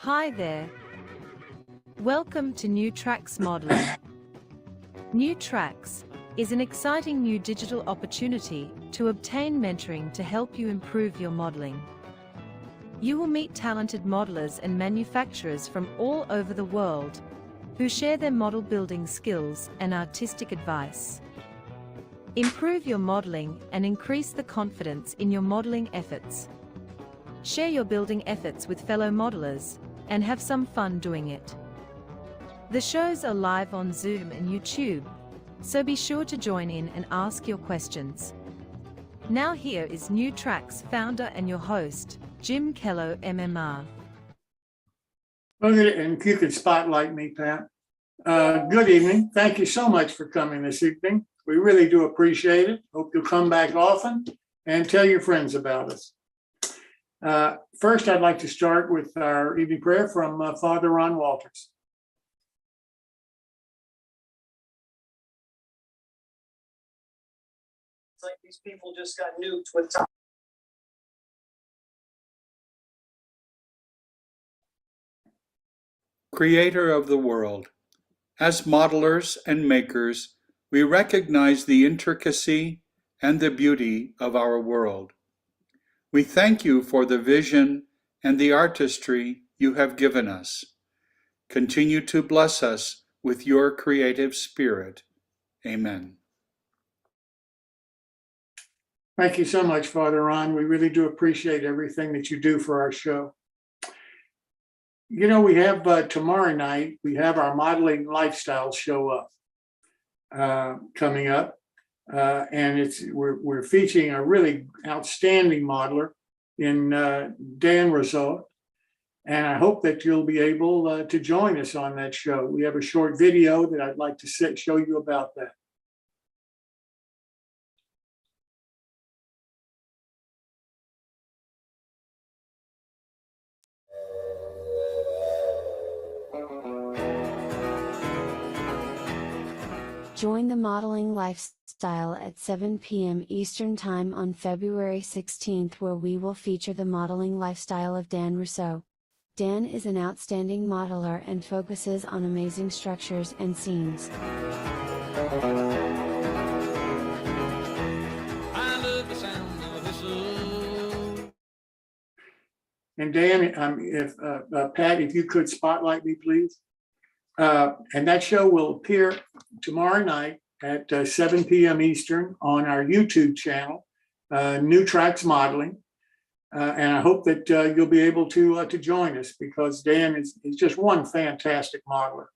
Hi there. Welcome to New Tracks Modeling. New Tracks is an exciting new digital opportunity to obtain mentoring to help you improve your modeling. You will meet talented modelers and manufacturers from all over the world who share their model building skills and artistic advice. Improve your modeling and increase the confidence in your modeling efforts. Share your building efforts with fellow modelers and have some fun doing it. The shows are live on Zoom and YouTube, so be sure to join in and ask your questions. Now here is New Tracks founder and your host, Jim Kello, MMR. Look at it, and if you could spotlight me, Pat. Good evening. Thank you so much for coming this evening. We really do appreciate it. Hope you'll come back often and tell your friends about us. First, I'd like to start with our evening prayer from Father Ron Walters. It's like these people just got nuked with time. Creator of the world, as modelers and makers, we recognize the intricacy and the beauty of our world. We thank you for the vision and the artistry you have given us. Continue to bless us with your creative spirit. Amen. Thank you so much, Father Ron. We really do appreciate everything that you do for our show. You know, we have tomorrow night, we have our modeling lifestyle show up coming up. And we're featuring a really outstanding modeler in Dan Rousseau. And I hope that you'll be able to join us on that show. We have a short video that I'd like to show you about that. Join the modeling lifestyle at 7 p.m. Eastern Time on February 16th, where we will feature the modeling lifestyle of Dan Rousseau. Dan is an outstanding modeler and focuses on amazing structures and scenes. I love the sound of a whistle. And Dan, Pat, if you could spotlight me, please. And that show will appear tomorrow night at 7 p.m. Eastern on our YouTube channel, New Tracks Modeling. And I hope that you'll be able to join us, because Dan is just one fantastic modeler.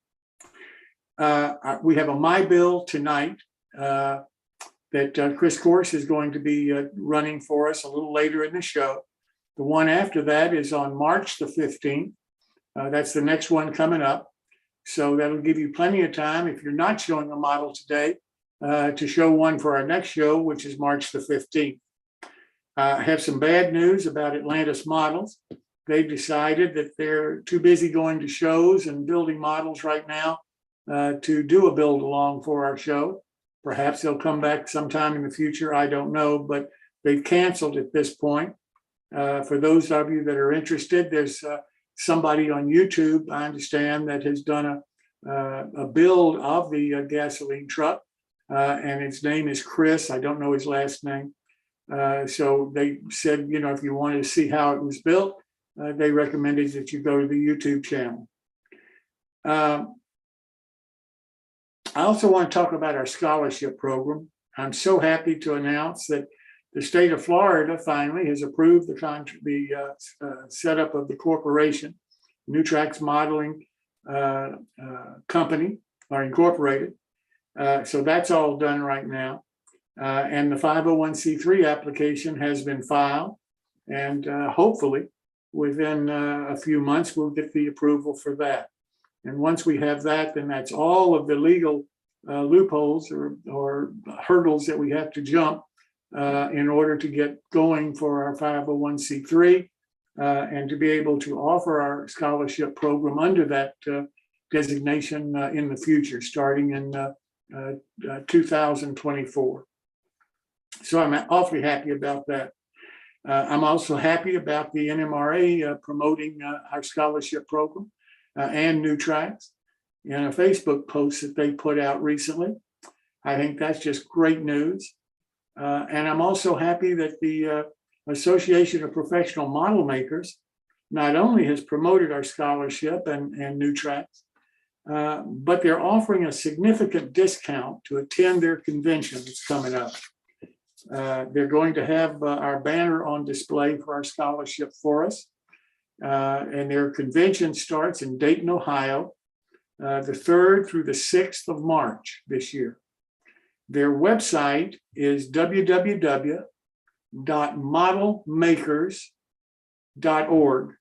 We have a MyBuild tonight that Chris Course is going to be running for us a little later in the show. The one after that is on March the 15th. That's the next one coming up. So that'll give you plenty of time, if you're not showing a model today, to show one for our next show, which is March the 15th. I have some bad news about Atlantis Models. They've decided that they're too busy going to shows and building models right now to do a build along for our show. Perhaps they'll come back sometime in the future, I don't know, but they've canceled at this point. For those of you that are interested, there's somebody on YouTube, I understand, that has done a build of the gasoline truck, and his name is Chris. I don't know his last name. So they said, you know, if you wanted to see how it was built, they recommended that you go to the YouTube channel. I also want to talk about our scholarship program. I'm so happy to announce that the state of Florida finally has approved the setup of the corporation, New Tracks Modeling Company, or Incorporated. So that's all done right now. And the 501c3 application has been filed. And hopefully within a few months, we'll get the approval for that. And once we have that, then that's all of the legal loopholes or hurdles that we have to jump in order to get going for our 501c3 and to be able to offer our scholarship program under that designation in the future, starting in 2024. So I'm awfully happy about that. I'm also happy about the NMRA promoting our scholarship program and New Tracks in a Facebook post that they put out recently. I think that's just great news. And I'm also happy that the Association of Professional Model Makers not only has promoted our scholarship and New Tracks, but they're offering a significant discount to attend their convention that's coming up. They're going to have our banner on display for our scholarship for us. And their convention starts in Dayton, Ohio, the 3rd through the 6th of March this year. Their website is www.modelmakers.org.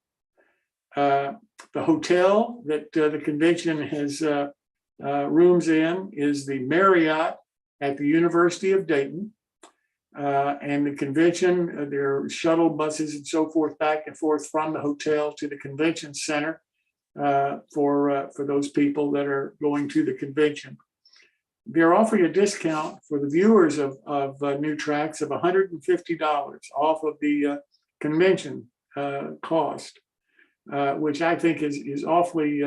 The hotel that the convention has rooms in is the Marriott at the University of Dayton. And the convention, there are shuttle buses and so forth back and forth from the hotel to the convention center for those people that are going to the convention. They're offering a discount for the viewers of New Tracks of $150 off of the convention cost, which I think is awfully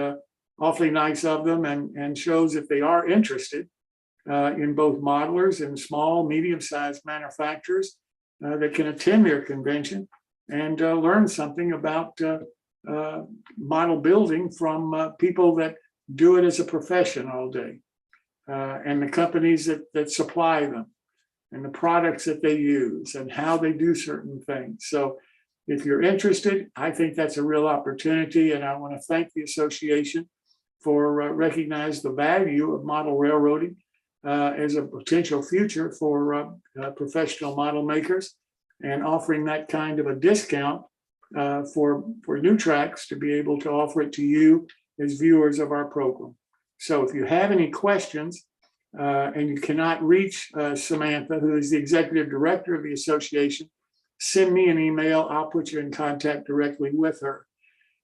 nice of them and shows that they are interested in both modelers and small, medium-sized manufacturers that can attend their convention and learn something about model building from people that do it as a profession all day, and the companies that supply them, and the products that they use, and how they do certain things. So if you're interested, I think that's a real opportunity, and I want to thank the association for recognizing the value of model railroading as a potential future for professional model makers, and offering that kind of a discount for New Tracks to be able to offer it to you as viewers of our program. So if you have any questions and you cannot reach Samantha, who is the executive director of the association, send me an email. I'll put you in contact directly with her.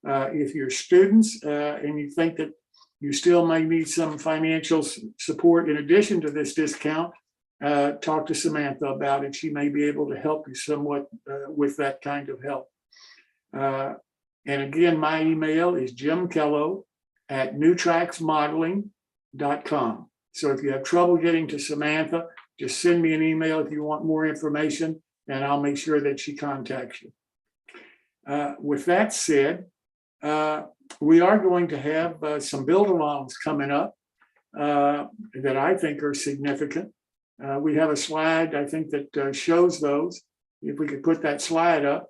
If you're students and you think that you still may need some financial support in addition to this discount, talk to Samantha about it. She may be able to help you somewhat with that kind of help. And again, my email is jimkello@newtracksmodeling.com. So if you have trouble getting to Samantha, just send me an email if you want more information, and I'll make sure that she contacts you. With that said, we are going to have some build-alongs coming up that I think are significant. We have a slide, I think, that shows those. If we could put that slide up.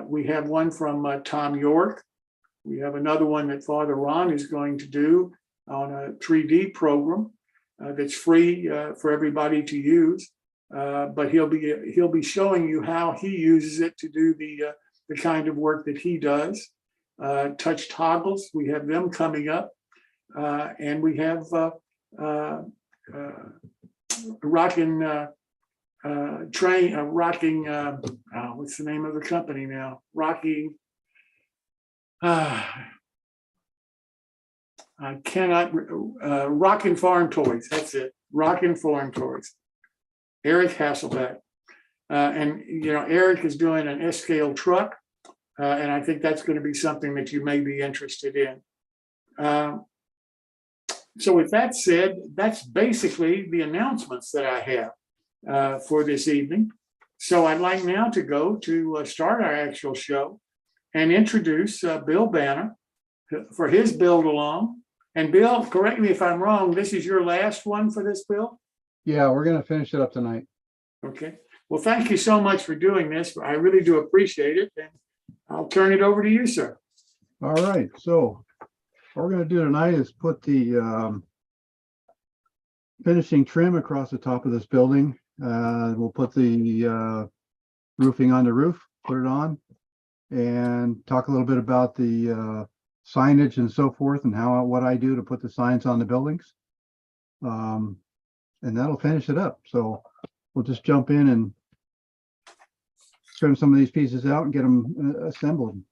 We have one from Tom York. We have another one that Father Ron is going to do on a 3D program that's free for everybody to use. But he'll be showing you how he uses it to do the kind of work that he does. Touch toggles, we have them coming up, and we have rocking what's the name of the company now? Rocking. I cannot. Rockin' Farm Toys. That's it. Rockin' Farm Toys. Eric Hasselbeck, and Eric is doing an S-scale truck. And I think that's going to be something that you may be interested in. So with that said, that's basically the announcements that I have for this evening. So I'd like now to go to start our actual show and introduce Bill Banner for his build along. And Bill, correct me if I'm wrong, this is your last one for this, Bill? Yeah, we're going to finish it up tonight. Okay. Well, thank you so much for doing this. I really do appreciate it. And I'll turn it over to you, sir. All right. So what we're going to do tonight is put the finishing trim across the top of this building. We'll put the roofing on the roof, put it on, and talk a little bit about the signage and so forth, and what I do to put the signs on the buildings. And that'll finish it up. So we'll just jump in and trim some of these pieces out and get them assembled.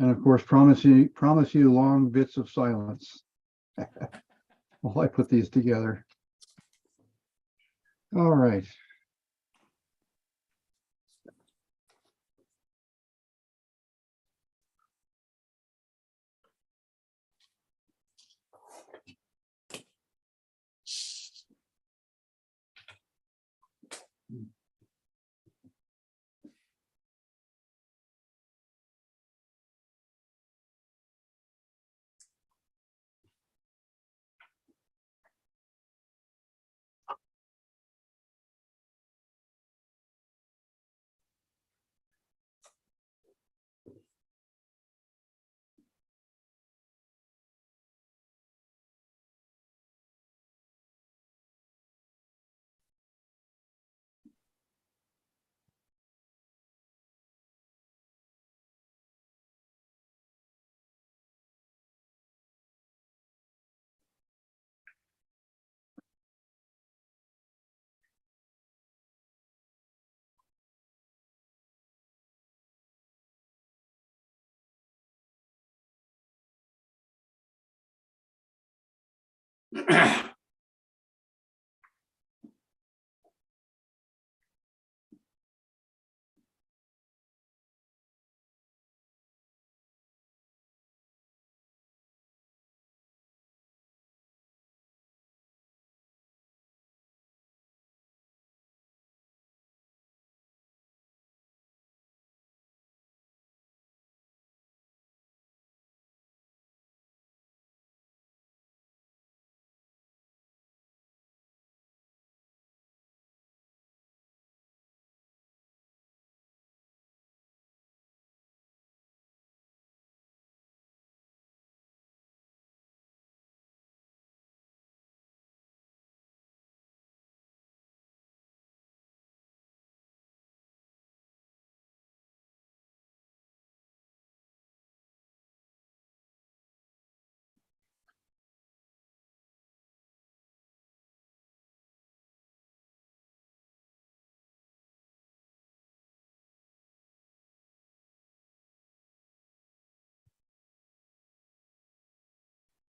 And of course, promise you long bits of silence while I put these together. All right.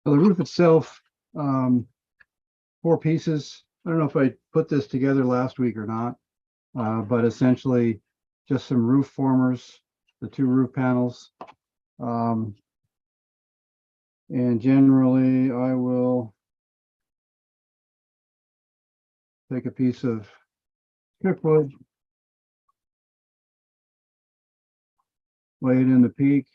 So the roof itself, 4 pieces. I don't know if I put this together last week or not, but essentially just some roof formers, the 2 roof panels. And generally I will take a piece of stripwood, lay it in the peak,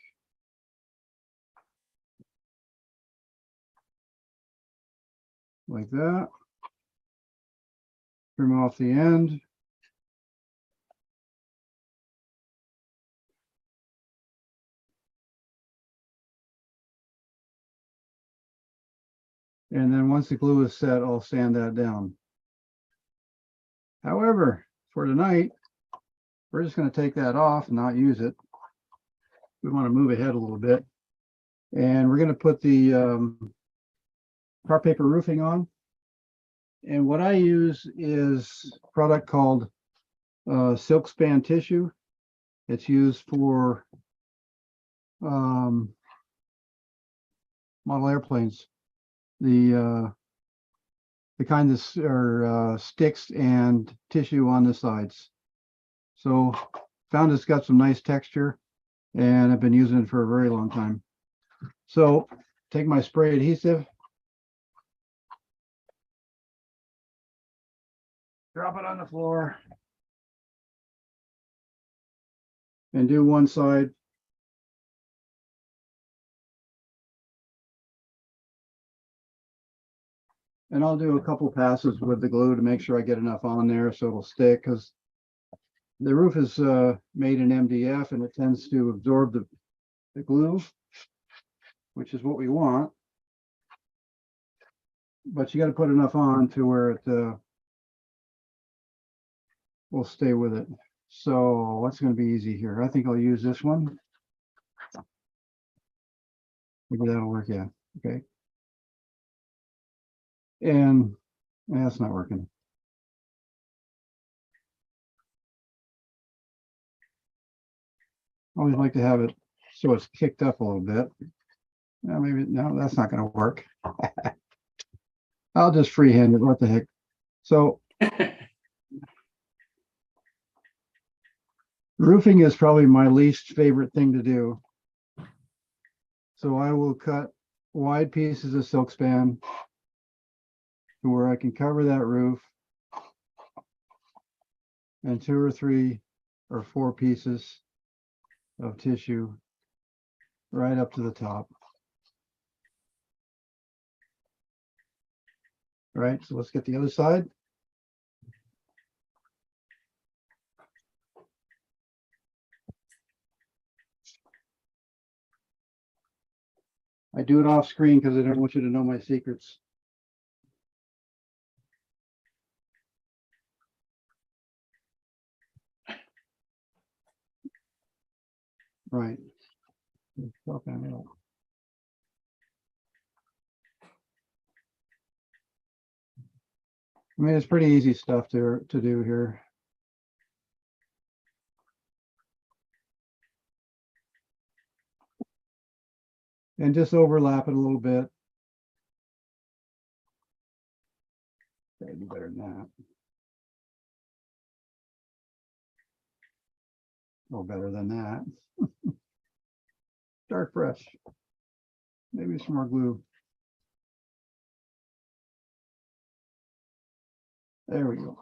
like that, trim off the end. And then once the glue is set, I'll sand that down. However, for tonight, we're just going to take that off and not use it. We want to move ahead a little bit. And we're going to put the tar paper roofing on. And what I use is a product called silk span tissue. It's used for model airplanes. The kind that are sticks and tissue on the sides. So found it's got some nice texture, and I've been using it for a very long time. So take my spray adhesive, drop it on the floor, and do one side. And I'll do a couple passes with the glue to make sure I get enough on there so it'll stick, because the roof is made in MDF and it tends to absorb the glue, which is what we want. But you got to put enough on to where it will stay with it. So what's going to be easy here? I think I'll use this one. Maybe that'll work. Yeah. Okay. And that's not working. Always like to have it so it's kicked up a little bit. Now maybe, no, that's not gonna work. I'll just freehand it, what the heck. So roofing is probably my least favorite thing to do. So I will cut wide pieces of silk span to where I can cover that roof, and 2 or 3 or 4 pieces of tissue right up to the top. All right, so let's get the other side. I do it off screen because I don't want you to know my secrets. Right. I mean, it's pretty easy stuff to do here. And just overlap it a little bit. Gotta do better than that. Oh, better than that. Dark brush. Maybe some more glue. There we go.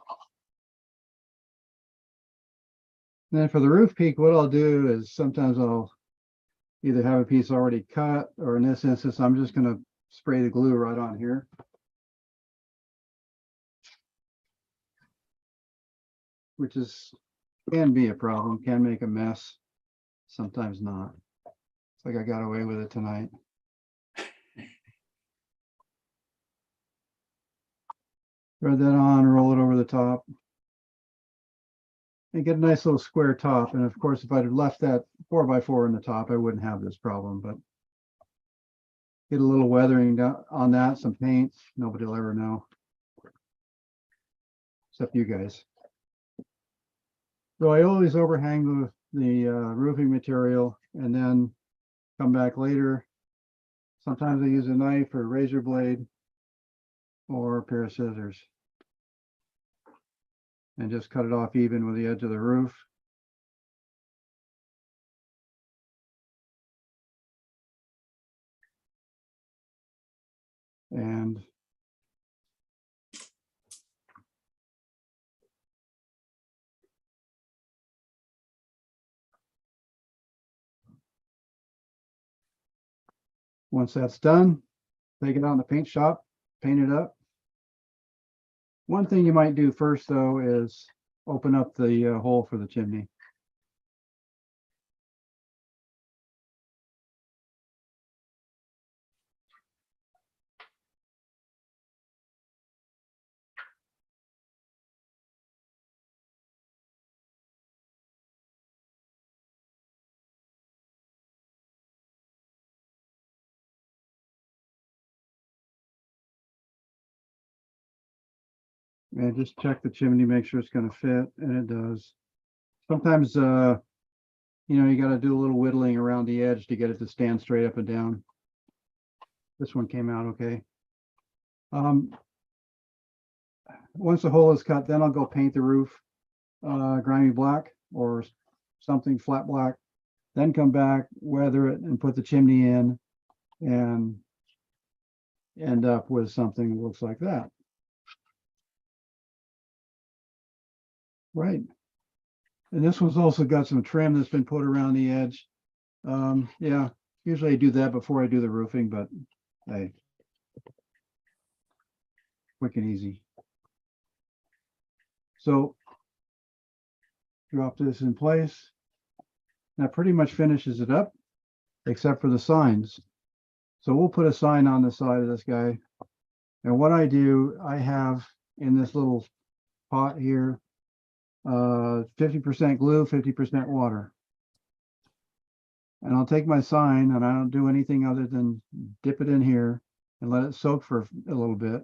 And then for the roof peak, what I'll do is sometimes I'll either have a piece already cut, or in this instance, I'm just going to spray the glue right on here. Which can be a problem, can make a mess, sometimes not. It's like I got away with it tonight. Thread that on, roll it over the top. And get a nice little square top. And of course, if I'd have left that 4x4 in the top, I wouldn't have this problem, but get a little weathering on that, some paint. Nobody will ever know. Except you guys. So I always overhang the roofing material and then come back later. Sometimes I use a knife or a razor blade or a pair of scissors and just cut it off even with the edge of the roof. And once that's done, take it out in the paint shop, paint it up. One thing you might do first, though, is open up the hole for the chimney. And just check the chimney, make sure it's going to fit, and it does. Sometimes, you know, you got to do a little whittling around the edge to get it to stand straight up and down. This one came out okay. Once the hole is cut, then I'll go paint the roof grimy black or something flat black, then come back, weather it, and put the chimney in, and end up with something that looks like that. Right. And this one's also got some trim that's been put around the edge. Yeah, usually I do that before I do the roofing, but hey, quick and easy. So drop this in place. That pretty much finishes it up, except for the signs. So we'll put a sign on the side of this guy. And what I do, I have in this little pot here, 50% glue, 50% water. And I'll take my sign, and I don't do anything other than dip it in here and let it soak for a little bit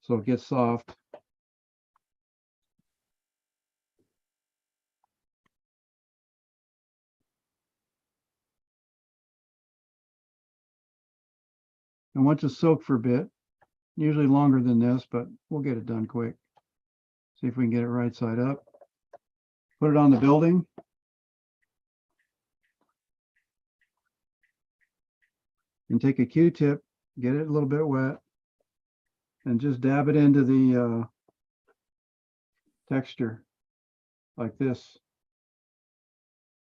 so it gets soft. And once it's soaked for a bit, usually longer than this, but we'll get it done quick. See if we can get it right side up. Put it on the building. And take a Q-tip, get it a little bit wet, and just dab it into the texture like this.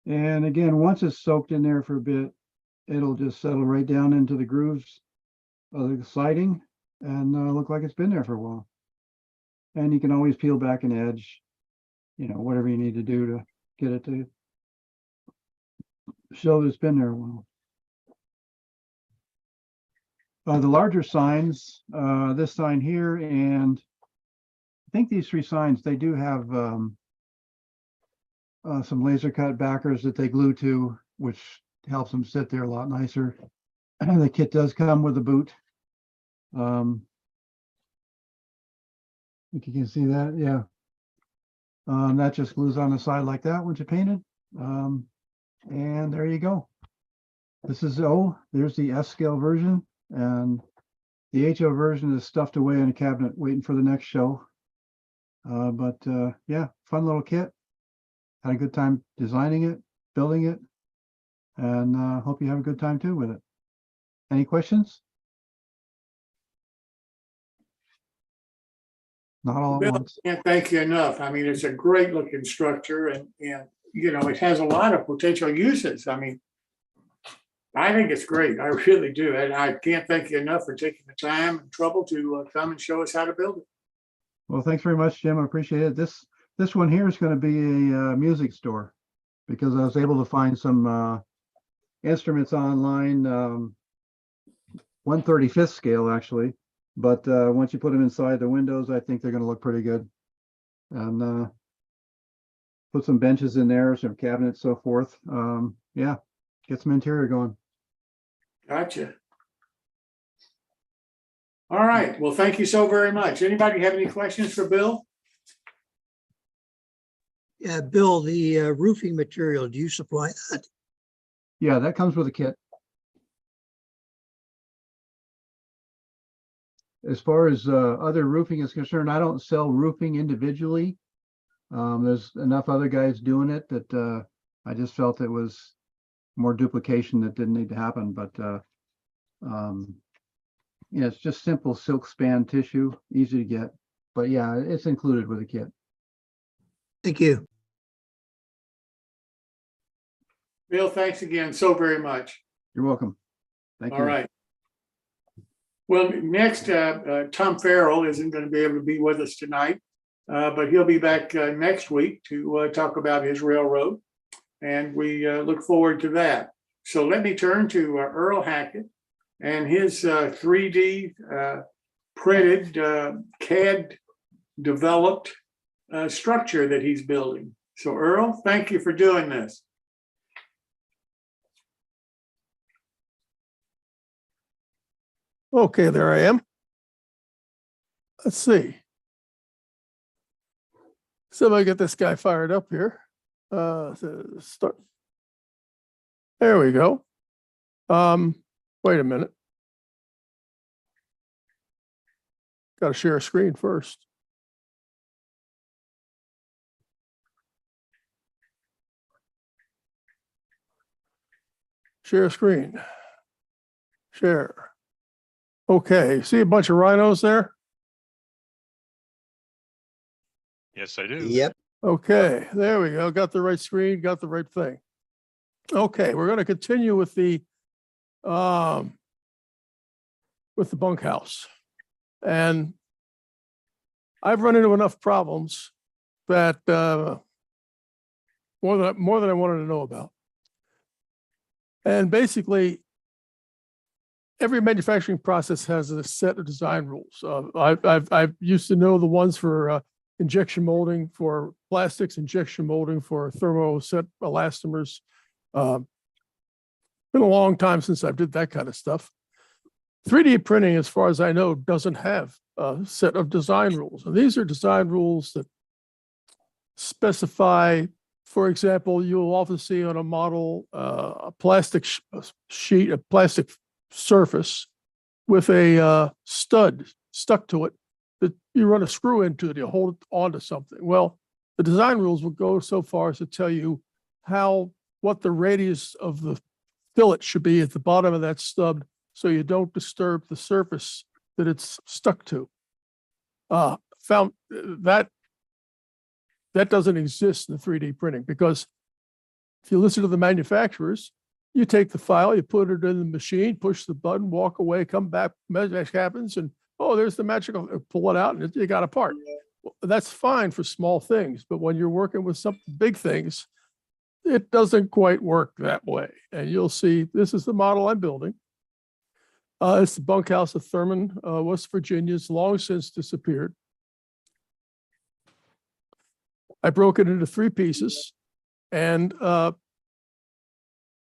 And again, once it's soaked in there for a bit, it'll just settle right down into the grooves of the siding and look like it's been there for a while. And you can always peel back an edge, you know, whatever you need to do to get it to show that it's been there a while. The larger signs, this sign here, and I think these 3 signs, they do have some laser cut backers that they glue to, which helps them sit there a lot nicer. The kit does come with a boot. If you can see that, yeah. That just glues on the side like that once you paint it. And there you go. This is O, there's the S scale version. And the HO version is stuffed away in a cabinet waiting for the next show. Yeah, fun little kit. Had a good time designing it, building it, and hope you have a good time too with it. Any questions? Not all at Bill, once. I can't thank you enough. I mean, it's a great looking structure and you know, it has a lot of potential uses. I mean, I think it's great. I really do. And I can't thank you enough for taking the time and trouble to come and show us how to build it. Well, thanks very much, Jim. I appreciate it. This one here is going to be a music store because I was able to find some instruments online, 1/35th scale actually. But once you put them inside the windows, I think they're going to look pretty good. And put some benches in there, some cabinets, so forth. Yeah, get some interior going. Gotcha. All right. Well, thank you so very much. Anybody have any questions for Bill? Yeah, Bill, the roofing material, do you supply that? Yeah, that comes with a kit. As far as other roofing is concerned, I don't sell roofing individually. There's enough other guys doing it that I just felt it was more duplication that didn't need to happen. But yeah, it's just simple silk span tissue, easy to get. But yeah, it's included with a kit. Thank you. Bill, thanks again so very much. You're welcome. Thank you. All right. Well, next, Tom Farrell isn't going to be able to be with us tonight, but he'll be back next week to talk about his railroad, and we look forward to that. So let me turn to Earl Hackett and his 3D printed CAD developed structure that he's building. So Earl, thank you for doing this. Okay, there I am. Let's see. So if I get this guy fired up here, start. There we go. Wait a minute. Got to share a screen first. Share screen. Share. Okay, see a bunch of rhinos there? Yes, I do. Yep. Okay, there we go. Got the right screen, got the right thing. Okay, we're going to continue with the bunkhouse. And I've run into enough problems that more than I wanted to know about. And basically, every manufacturing process has a set of design rules. I've used to know the ones for injection molding for plastics, injection molding for thermoset elastomers. Been a long time since I did that kind of stuff. 3D printing, as far as I know, doesn't have a set of design rules. And these are design rules that specify, for example, you'll often see on a model a plastic sheet, a plastic surface with a stud stuck to it that you run a screw into it, you hold it onto something. Well, the design rules will go so far as to tell you what the radius of the fillet should be at the bottom of that stub, so you don't disturb the surface that it's stuck to. Found that doesn't exist in the 3D printing, because if you listen to the manufacturers, you take the file, you put it in the machine, push the button, walk away, come back, magic happens, and oh, there's the magical, pull it out, and you got a part. Well, that's fine for small things, but when you're working with some big things, it doesn't quite work that way. And you'll see, this is the model I'm building. It's the bunkhouse of Thurman, West Virginia. It's long since disappeared. I broke it into 3 pieces, and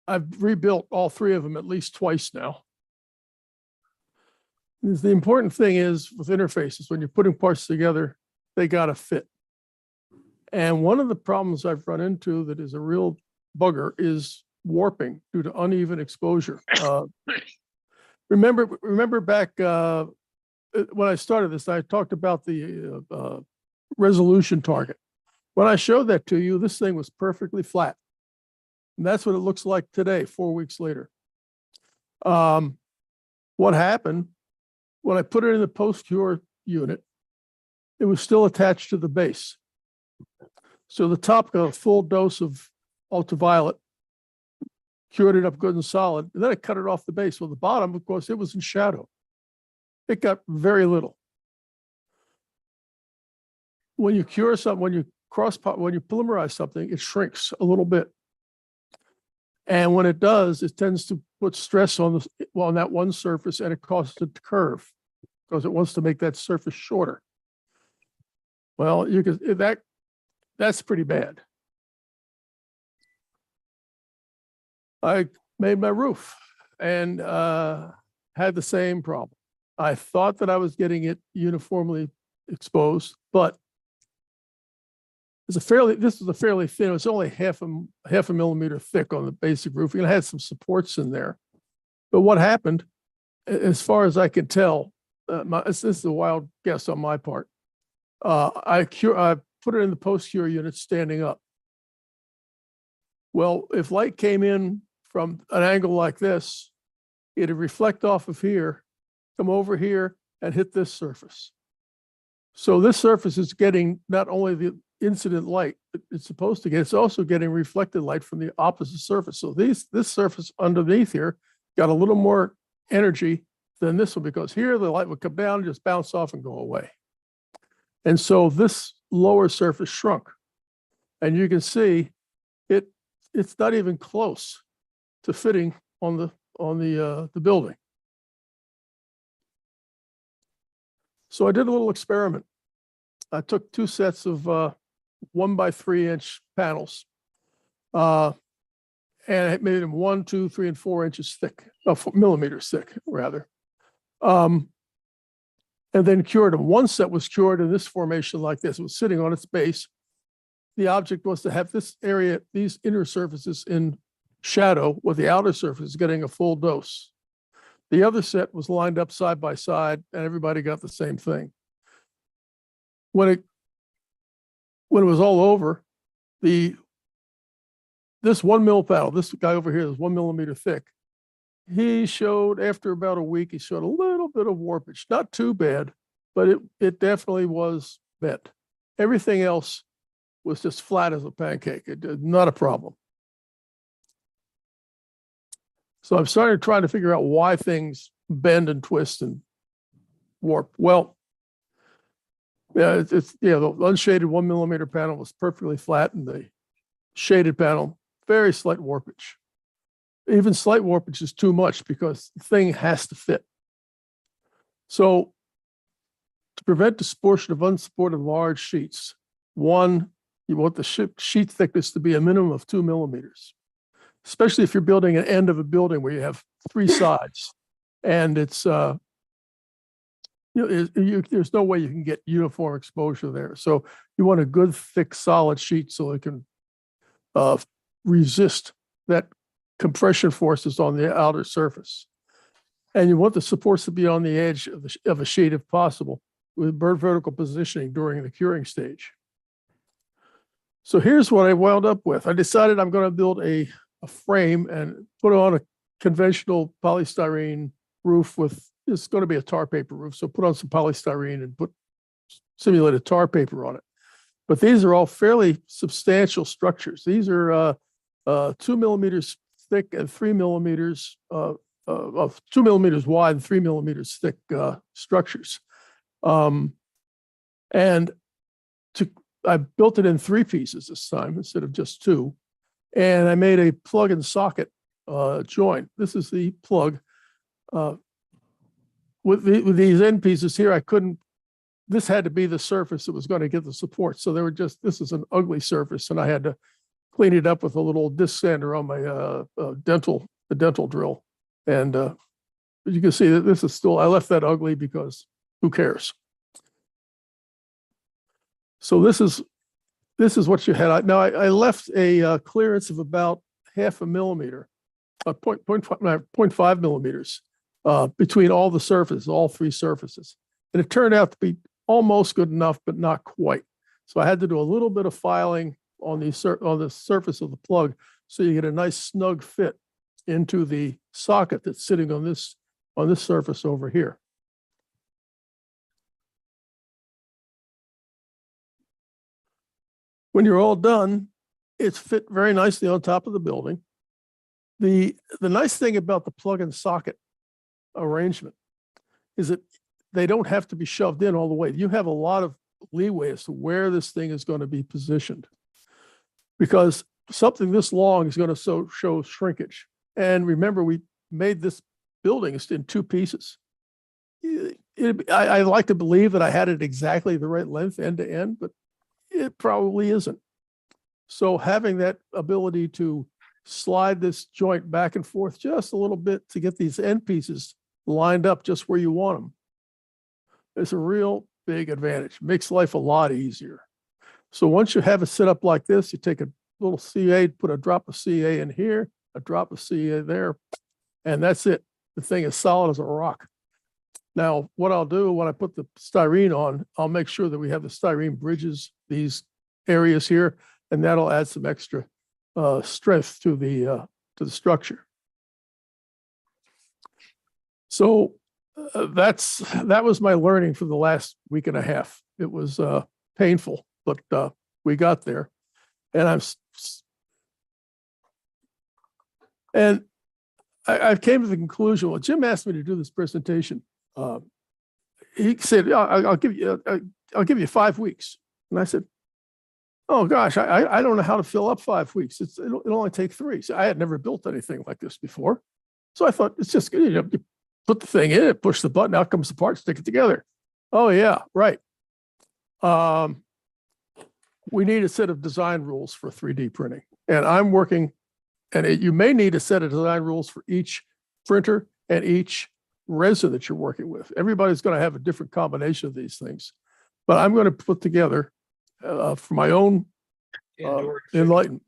I've rebuilt all 3 of them at least twice now. The important thing is with interfaces, when you're putting parts together, they got to fit. And one of the problems I've run into that is a real bugger is warping due to uneven exposure. Remember back when I started this, I talked about the resolution target. When I showed that to you, this thing was perfectly flat. And that's what it looks like today, 4 weeks later. What happened when I put it in the post-cure unit, it was still attached to the base. So the top got a full dose of ultraviolet, cured it up good and solid, and then I cut it off the base. Well, the bottom, of course, it was in shadow. It got very little. When you cure something, when you polymerize something, it shrinks a little bit. And when it does, it tends to put stress on that one surface, and it causes it to curve because it wants to make that surface shorter. Well, that's pretty bad. I made my roof and had the same problem. I thought that I was getting it uniformly exposed, but this was a fairly thin, it was only half a millimeter thick on the basic roofing. It had some supports in there. But what happened, as far as I can tell, this is a wild guess on my part. I put it in the post-cure unit standing up. Well, if light came in from an angle like this, it'd reflect off of here, come over here, and hit this surface. So this surface is getting not only the incident light it's supposed to get, it's also getting reflected light from the opposite surface. So this surface underneath here got a little more energy than this one, because here the light would come down and just bounce off and go away. And so this lower surface shrunk. And you can see it's not even close to fitting on the building. So I did a little experiment. I took 2 sets of 1 by 3 inch panels, and I made them 1, 2, 3, and 4 inches thick, millimeters thick, rather. And then cured them. 1 set was cured in this formation like this. It was sitting on its base. The object was to have this area, these inner surfaces in shadow, with the outer surface getting a full dose. The other set was lined up side by side, and everybody got the same thing. When it was all over, this 1 mil panel, this guy over here is 1 millimeter thick. He showed, after about a week, he showed a little bit of warpage. Not too bad, but it definitely was bent. Everything else was just flat as a pancake. Not a problem. So I'm starting trying to figure out why things bend and twist and warp. Well, yeah, the unshaded 1 millimeter panel was perfectly flat, and the shaded panel, very slight warpage. Even slight warpage is too much because the thing has to fit. So to prevent distortion of unsupported large sheets, one, you want the sheet thickness to be a minimum of 2 millimeters, especially if you're building an end of a building where you have 3 sides, and it's there's no way you can get uniform exposure there. So you want a good, thick, solid sheet so it can resist that compression forces on the outer surface. And you want the supports to be on the edge of a sheet if possible, with bird vertical positioning during the curing stage. So here's what I wound up with. I decided I'm going to build a frame and put on a conventional polystyrene roof with, it's going to be a tar paper roof. So put on some polystyrene and put simulated tar paper on it. But these are all fairly substantial structures. These are 2 millimeters thick and 3 millimeters of 2 millimeters wide and 3 millimeters thick structures. And I built it in 3 pieces this time instead of just 2. And I made a plug and socket joint. This is the plug. With these end pieces here, this had to be the surface that was going to get the support. So this is an ugly surface, and I had to clean it up with a little disc sander on my dental drill. And you can see that this is still, I left that ugly because who cares? So this is what you had. Now I left a clearance of about 0.5 millimeter, 0.5 millimeters between all the surfaces, all 3 surfaces. And it turned out to be almost good enough, but not quite. So I had to do a little bit of filing on the surface of the plug so you get a nice snug fit into the socket that's sitting on this surface over here. When you're all done, it's fit very nicely on top of the building. The nice thing about the plug and socket arrangement is that they don't have to be shoved in all the way. You have a lot of leeway as to where this thing is going to be positioned, because something this long is going to show shrinkage. And remember, we made this building in 2 pieces. I like to believe that I had it exactly the right length end to end, but it probably isn't. So having that ability to slide this joint back and forth just a little bit to get these end pieces lined up just where you want them is a real big advantage. Makes life a lot easier. So once you have it set up like this, you take a little CA, put a drop of CA in here, a drop of CA there, and that's it. The thing is solid as a rock. Now, what I'll do when I put the styrene on, I'll make sure that we have the styrene bridges these areas here, and that'll add some extra strength to the structure. So that was my learning for the last week and a half. It was painful, but we got there, and I came to the conclusion. Well, Jim asked me to do this presentation. He said, I'll give you 5 weeks. And I said, oh gosh, I don't know how to fill up 5 weeks. It'll only take 3. So I had never built anything like this before. So I thought it's just, you put the thing in it, push the button, out comes the part, stick it together. Oh yeah, right. We need a set of design rules for 3D printing. And I'm working, and you may need a set of design rules for each printer and each resin that you're working with. Everybody's going to have a different combination of these things, but I'm going to put together for my own enlightenment.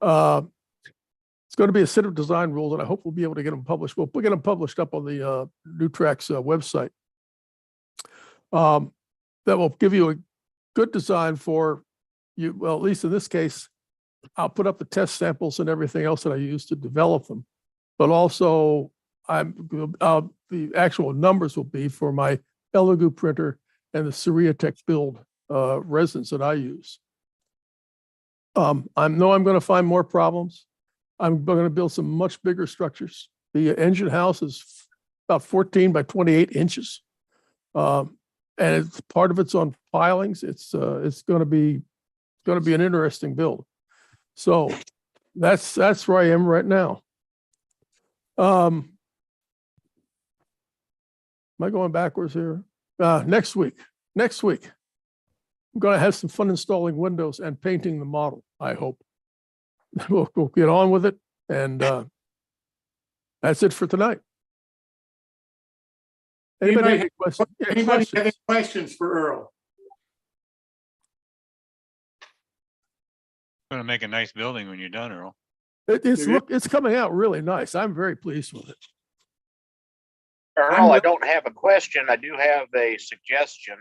It's going to be a set of design rules, and I hope we'll be able to get them published. We'll get them published up on the New Tracks website. That will give you a good design for you. Well, at least in this case, I'll put up the test samples and everything else that I use to develop them, but also the actual numbers will be for my Elegoo printer and the Cereatech build resins that I use. I know I'm going to find more problems. I'm going to build some much bigger structures. The engine house is about 14 by 28 inches. And part of it's on pilings. It's going to be an interesting build. So that's where I am right now. Am I going backwards here? Next week, I'm going to have some fun installing windows and painting the model, I hope. We'll get on with it. And that's it for tonight. Anybody have any questions? Anybody have any questions for Earl? Going to make a nice building when you're done, Earl. It's coming out really nice. I'm very pleased with it. Earl, I don't have a question. I do have a suggestion.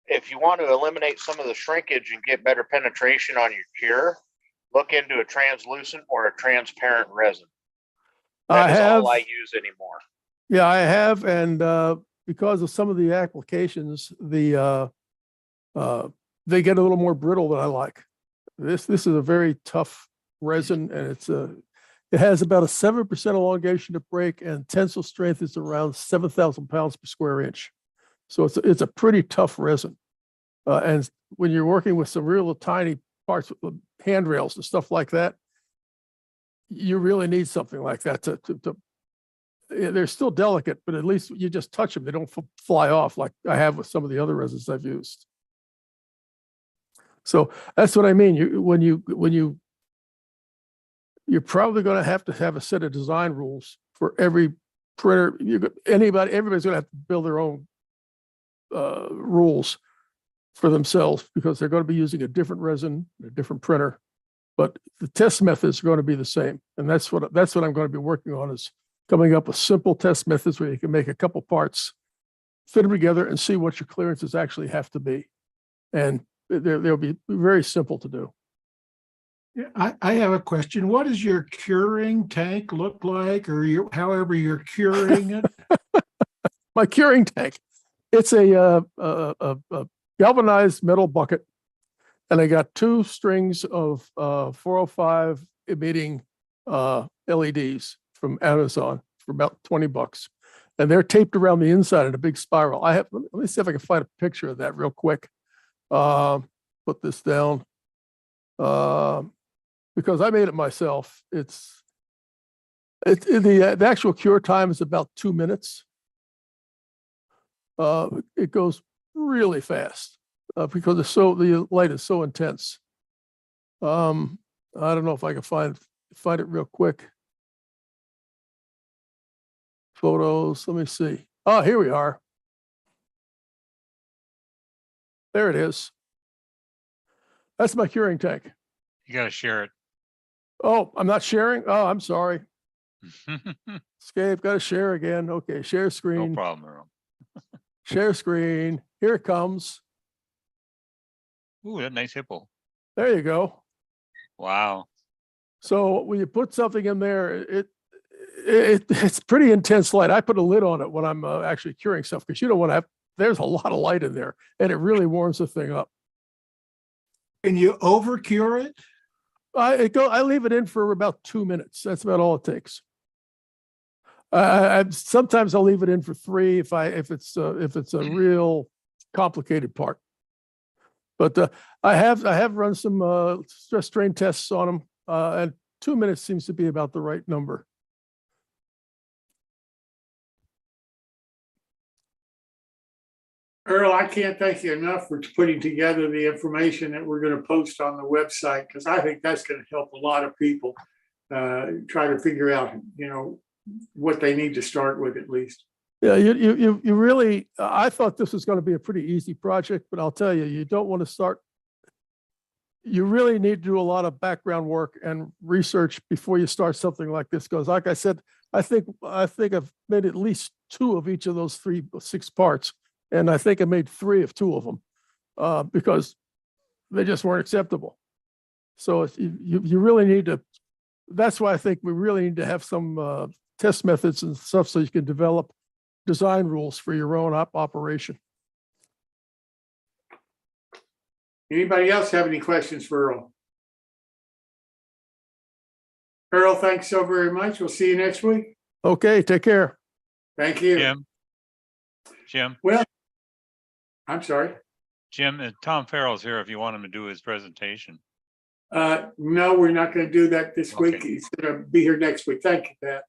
If you want to eliminate some of the shrinkage and get better penetration on your cure, look into a translucent or a transparent resin. That is all I use anymore. Yeah, I have, and because of some of the applications, they get a little more brittle than I like. This is a very tough resin, and it has about a 7% elongation to break, and tensile strength is around 7,000 pounds per square inch. So it's a pretty tough resin. And when you're working with some real tiny parts with handrails and stuff like that, you really need something like that they're still delicate, but at least you just touch them. They don't fly off like I have with some of the other resins I've used. So that's what I mean. You're probably going to have a set of design rules for every printer. Everybody's going to have to build their own rules for themselves because they're going to be using a different resin, a different printer, but the test methods are going to be the same. And that's what I'm going to be working on, is coming up with simple test methods where you can make a couple parts, fit them together, and see what your clearances actually have to be. And they'll be very simple to do. Yeah, I have a question. What does your curing tank look like, or however you're curing it? My curing tank, it's a galvanized metal bucket, and I got 2 strings of 405 emitting LEDs from Amazon for about $20, and they're taped around the inside in a big spiral. Let me see if I can find a picture of that real quick. Put this down because I made it myself. The actual cure time is about 2 minutes. It goes really fast because the light is so intense. I don't know if I can find it real quick. Photos, let me see. Oh, here we are. There it is. That's my curing tank. You got to share it. Oh, I'm not sharing? Oh, I'm sorry. Escape, got to share again. Okay, share screen. No problem, Earl. Share screen. Here it comes. Ooh, that nice hippo. There you go. Wow. So when you put something in there, it's pretty intense light. I put a lid on it when I'm actually curing stuff because you don't want to have, there's a lot of light in there and it really warms the thing up. Can you over cure it? I leave it in for about 2 minutes. That's about all it takes. Sometimes I'll leave it in for 3 if it's a real complicated part. But I have run some stress strain tests on them, and 2 minutes seems to be about the right number. Earl, I can't thank you enough for putting together the information that we're going to post on the website, because I think that's going to help a lot of people try to figure out, what they need to start with at least. Yeah, you really, I thought this was going to be a pretty easy project, but I'll tell you, you don't want to start. You really need to do a lot of background work and research before you start something like this. Because like I said, I think I've made at least 2 of each of those 6 parts. And I think I made 3 of 2 of them because they just weren't acceptable. So you really need to, that's why I think we really need to have some test methods and stuff so you can develop design rules for your own operation. Anybody else have any questions for Earl? Earl, thanks so very much. We'll see you next week. Okay, take care. Thank you. Jim. Well, I'm sorry. Jim, Tom Farrell's here if you want him to do his presentation. No, we're not going to do that this week. He's going to be here next week. Thank you, Pat.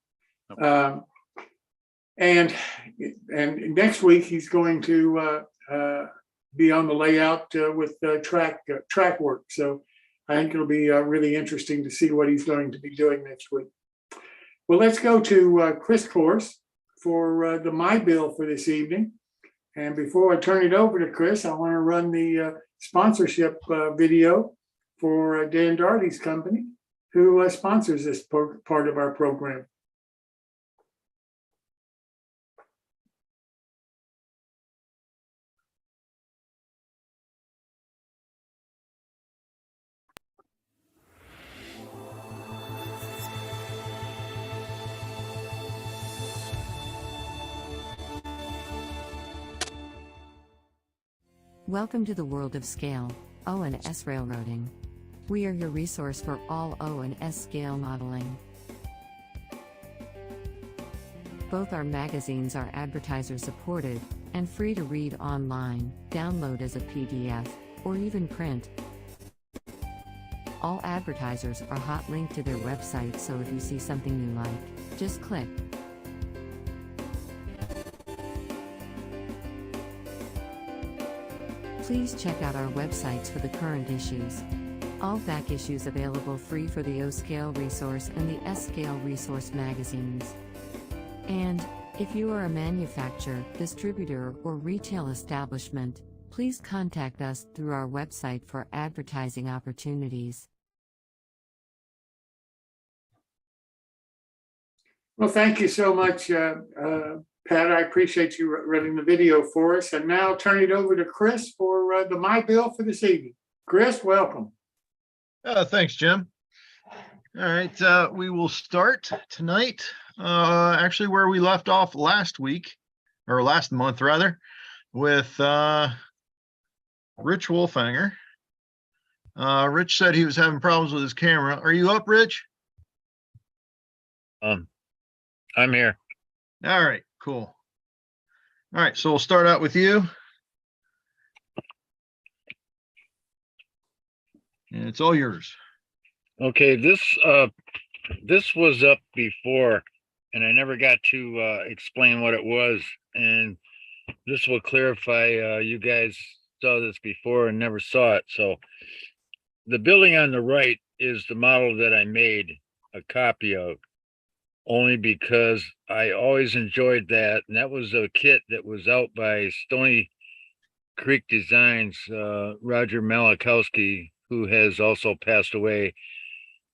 Okay. And next week he's going to be on the layout with track work. So I think it'll be really interesting to see what he's going to be doing next week. Well, let's go to Chris Course for the MyBuild for this evening. And before I turn it over to Chris, I want to run the sponsorship video for Dan Darty's company, who sponsors this part of our program. Welcome to the world of scale, O and S railroading. We are your resource for all O and S scale modeling. Both our magazines are advertiser supported and free to read online, download as a PDF, or even print. All advertisers are hot linked to their website, so if you see something you like, just click. Please check out our websites for the current issues. All back issues available free for the O-Scale resource and the S-Scale resource magazines. And, if you are a manufacturer, distributor, or retail establishment, please contact us through our website for advertising opportunities. Well, thank you so much, Pat. I appreciate you running the video for us. And now I'll turn it over to Chris for the MyBuild for this evening. Chris, welcome. Thanks, Jim. All right, we will start tonight, actually where we left off last week, or last month rather, with Rich Wolfhanger. Rich said he was having problems with his camera. Are you up, Rich? I'm here. All right, cool. All right, so we'll start out with you. And it's all yours. Okay, this was up before, and I never got to explain what it was, and this will clarify. You guys saw this before and never saw it. So the building on the right is the model that I made a copy of, only because I always enjoyed that, and that was a kit that was out by Stony Creek Designs, Roger Malakowski, who has also passed away.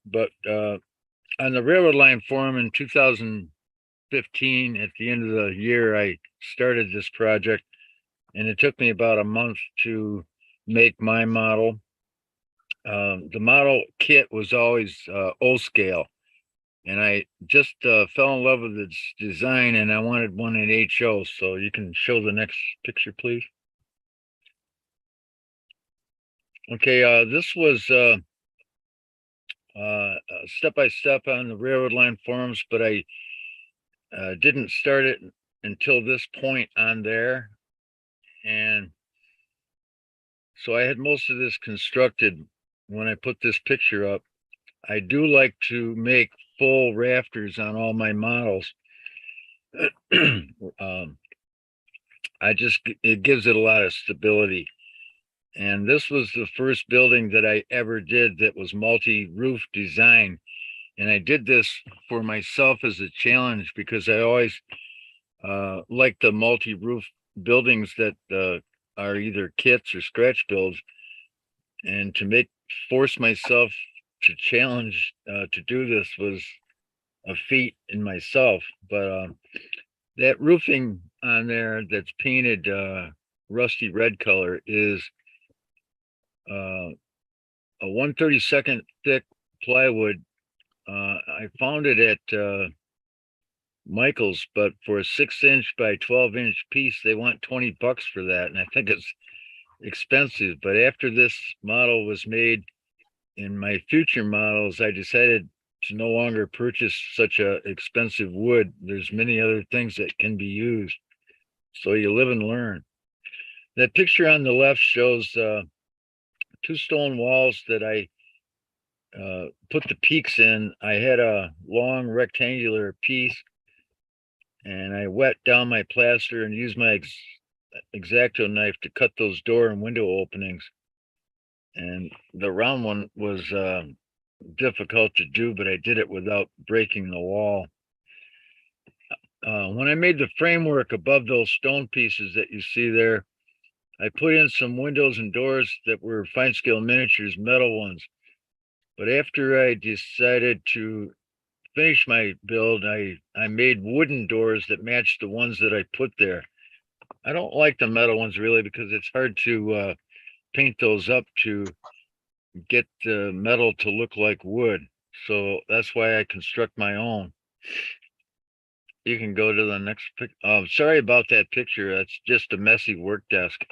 But on the railroad line forum in 2015, at the end of the year, I started this project, and it took me about a month to make my model. The model kit was always O-scale, and I just fell in love with its design, and I wanted one in HO. So you can show the next picture, please. Okay, this was step by step on the railroad line forums, but I didn't start it until this point on there. And so I had most of this constructed when I put this picture up. I do like to make full rafters on all my models. It gives it a lot of stability. And this was the first building that I ever did that was multi-roof design. And I did this for myself as a challenge because I always like the multi-roof buildings that are either kits or scratch builds. And to force myself to challenge to do this was a feat in myself. But that roofing on there that's painted rusty red color is a 1/32 thick plywood. I found it at Michael's, but for a 6-inch by 12-inch piece, they want $20 for that, and I think it's expensive. But after this model was made in my future models, I decided to no longer purchase such a expensive wood. There's many other things that can be used, so you live and learn. That picture on the left shows 2 stone walls that I put the peaks in. I had a long rectangular piece, and I wet down my plaster and used my X-Acto knife to cut those door and window openings. And the round one was difficult to do, but I did it without breaking the wall. When I made the framework above those stone pieces that you see there, I put in some windows and doors that were fine scale miniatures, metal ones. But after I decided to finish my build, I made wooden doors that matched the ones that I put there. I don't like the metal ones really because it's hard to paint those up to get the metal to look like wood. So that's why I construct my own. You can go to the next pic. Sorry about that picture. That's just a messy work desk.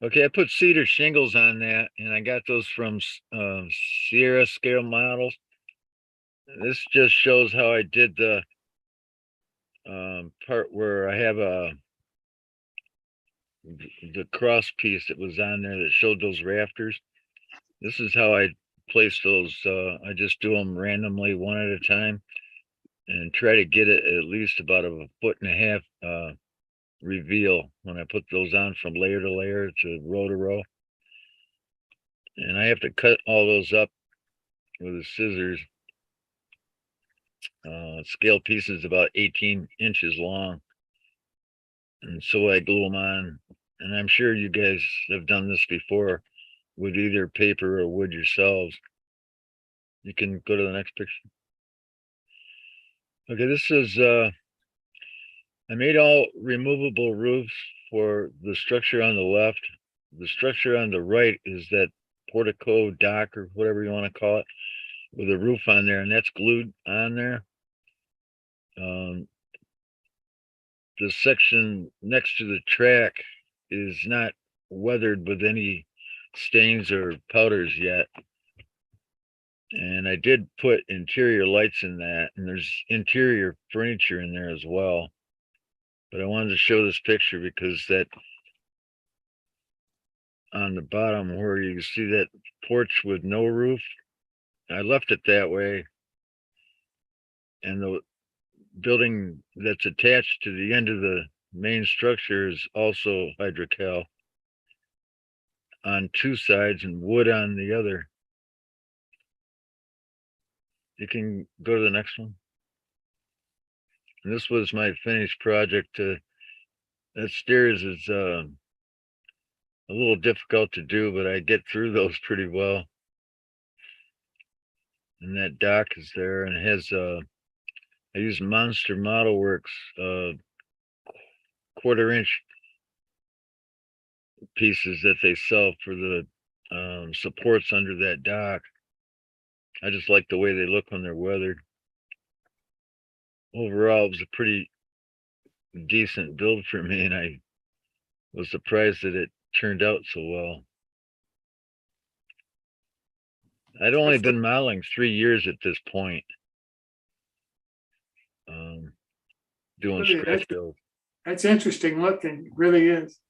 Okay, I put cedar shingles on that, and I got those from Sierra Scale Models. This just shows how I did the part where I have the cross piece that was on there that showed those rafters. This is how I place those. I just do them randomly one at a time and try to get it at least about a 1.5 foot reveal when I put those on from layer to layer to row. And I have to cut all those up with the scissors. Scale pieces about 18 inches long. And so I glue them on. And I'm sure you guys have done this before with either paper or wood yourselves. You can go to the next picture. Okay, this is, I made all removable roofs for the structure on the left. The structure on the right is that portico dock or whatever you want to call it with a roof on there, and that's glued on there. The section next to the track is not weathered with any stains or powders yet. And I did put interior lights in that, and there's interior furniture in there as well. But I wanted to show this picture because that on the bottom where you see that porch with no roof, I left it that way. And the building that's attached to the end of the main structure is also hydrocal on two sides and wood on the other. You can go to the next one. And this was my finished project. That stairs is a little difficult to do, but I get through those pretty well. And that dock is there, and it has I use Monster Model Works 1/4 inch pieces that they sell for the supports under that dock. I just like the way they look when they're weathered. Overall, it was a pretty decent build for me, and I was surprised that it turned out so well. I'd only been modeling 3 years at this point. Doing Really, scratch build. That's interesting looking, it really is.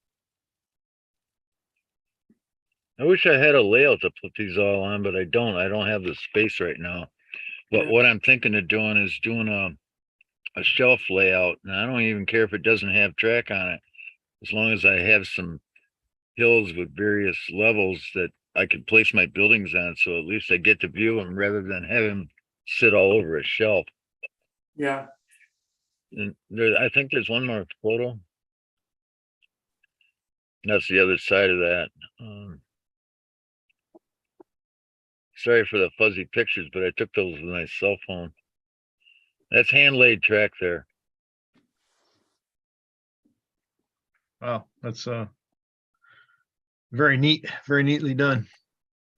I wish I had a layout to put these all on, but I don't. I don't have the space right now. But what I'm thinking of doing is doing a shelf layout, and I don't even care if it doesn't have track on it, as long as I have some hills with various levels that I can place my buildings on, so at least I get to view them rather than have them sit all over a shelf. Yeah. And there, I think there's one more photo. That's the other side of that. Sorry for the fuzzy pictures, but I took those with my cell phone. That's hand-laid track there. Wow, that's very neat, very neatly done.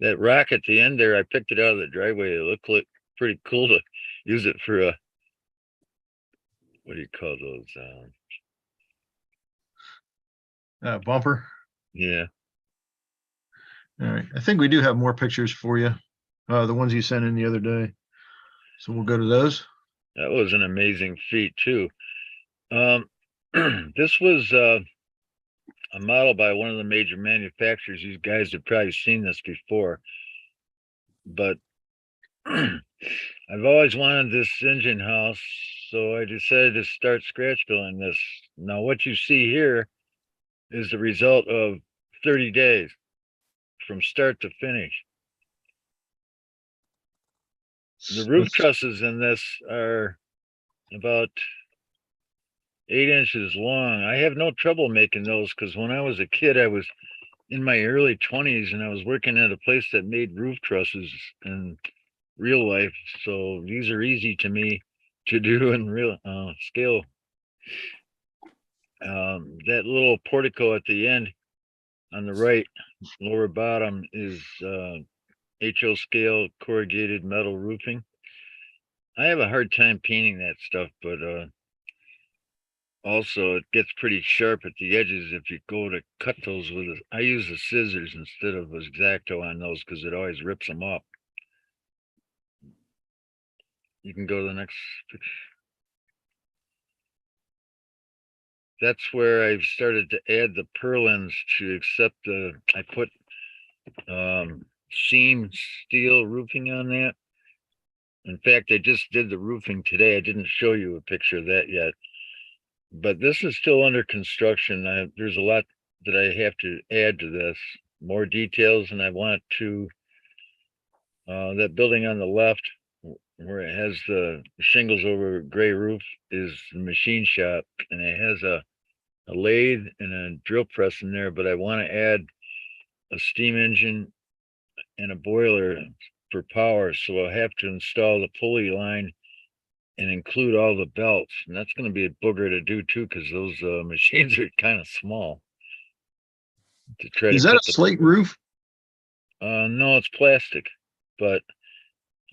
That rock at the end there, I picked it out of the driveway. It looked like pretty cool to use it for a, what do you call those? Bumper. Yeah. All right. I think we do have more pictures for you. The ones you sent in the other day. So we'll go to those. That was an amazing feat too. This was a model by one of the major manufacturers. You guys have probably seen this before, but I've always wanted this engine house, so I decided to start scratch building this. Now, what you see here is the result of 30 days from start to finish. The roof trusses in this are about 8 inches long. I have no trouble making those because when I was a kid, I was in my early 20s and I was working at a place that made roof trusses in real life. So these are easy to me to do in real scale. That little portico at the end on the right lower bottom is HO scale corrugated metal roofing. I have a hard time painting that stuff, but also it gets pretty sharp at the edges if you go to cut those with I use the scissors instead of a X-Acto on those because it always rips them up. You can go to the next picture. That's where I've started to add the purlins to accept I put seam steel roofing on that. In fact, I just did the roofing today. I didn't show you a picture of that yet, but this is still under construction. There's a lot that I have to add to this, more details, and I want to, that building on the left where it has the shingles over gray roof is the machine shop, and it has a lathe and a drill press in there, but I want to add a steam engine and a boiler for power. So I'll have to install the pulley line and include all the belts. And that's going to be a booger to do too, because those machines are kind of small. To try Is to that cut a slate roof? No, it's plastic, but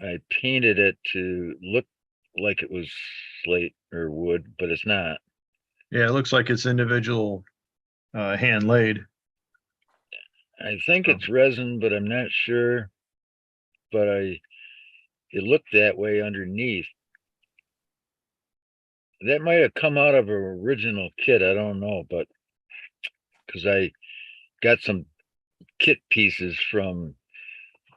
I painted it to look like it was slate or wood, but it's not. Yeah, it looks like it's individual hand laid. I think it's resin, but I'm not sure. But it looked that way underneath. That might have come out of an original kit. I don't know, but because I got some kit pieces from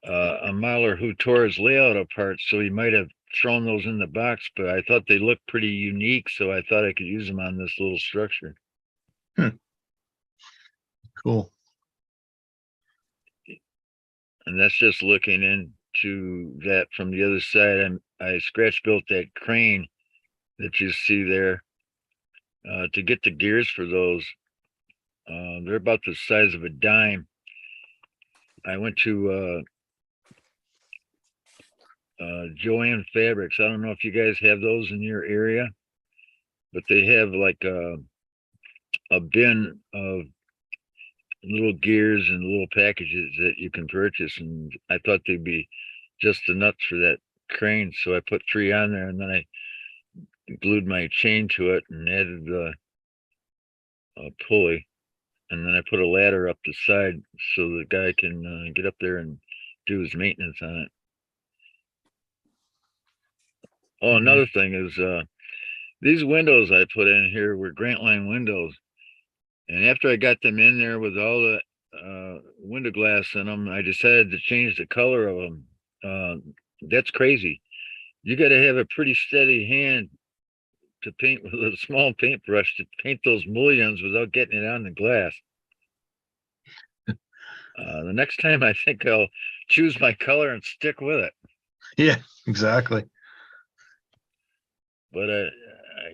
a miler who tore his layout apart, so he might have thrown those in the box, but I thought they looked pretty unique, so I thought I could use them on this little structure. Cool. And that's just looking into that from the other side. I scratch built that crane that you see there to get the gears for those. They're about the size of a dime. I went to Joanne Fabrics. I don't know if you guys have those in your area, but they have like a bin of little gears and little packages that you can purchase, and I thought they'd be just the nuts for that crane, so I put 3 on there, and then I glued my chain to it and added the pulley, and then I put a ladder up the side so the guy can get up there and do his maintenance on it. Oh, another thing is these windows I put in here were Grant Line windows, and after I got them in there with all the window glass in them, I decided to change the color of them. That's crazy. You got to have a pretty steady hand to paint with a small paintbrush to paint those mullions without getting it on the glass. The next time I think I'll choose my color and stick with it. Yeah, exactly. But I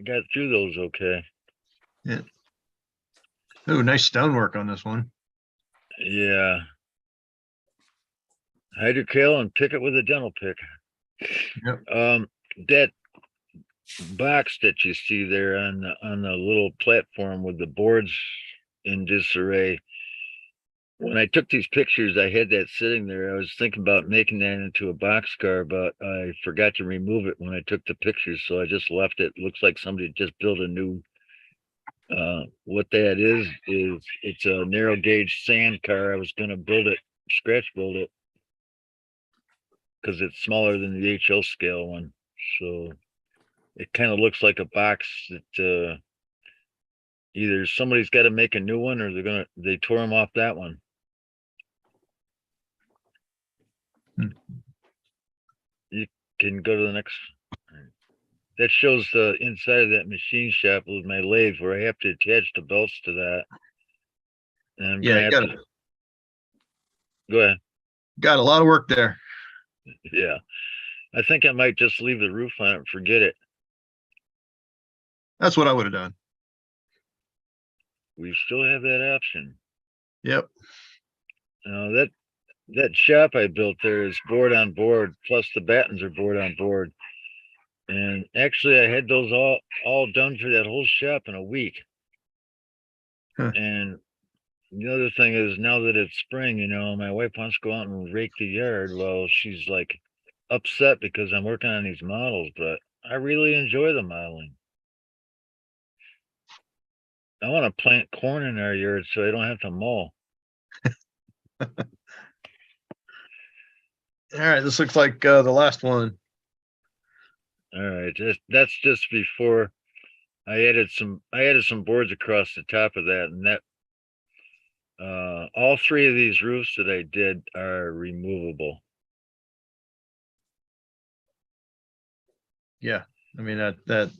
got through those okay. Yeah. Oh, nice stonework on this one. Yeah. Hydrocale and pick it with a dental pick. Yep. That box that you see there on the little platform with the boards in disarray. When I took these pictures, I had that sitting there. I was thinking about making that into a boxcar, but I forgot to remove it when I took the pictures, so I just left it. Looks like somebody just built a new. What that is it's a narrow gauge sand car. I was going to build it, scratch build it, because it's smaller than the HL scale one. So it kind of looks like a box that either somebody's got to make a new one or they tore them off that one. You can go to the next. That shows the inside of that machine shop with my lathe where I have to attach the belts to that. And I'm Yeah, gonna have to. Go ahead. Got a lot of work there. Yeah. I think I might just leave the roof on it and forget it. That's what I would have done. We still have that option. Yep. That shop I built there is board on board, plus the battens are board on board. And actually I had those all done for that whole shop in a week. Huh. And the other thing is, now that it's spring, my wife wants to go out and rake the yard. Well, she's like upset because I'm working on these models, but I really enjoy the modeling. I want to plant corn in our yard so I don't have to mow. All right, this looks like the last one. All right, that's just before I added some boards across the top of that, and that all three of these roofs that I did are removable. Yeah, I mean that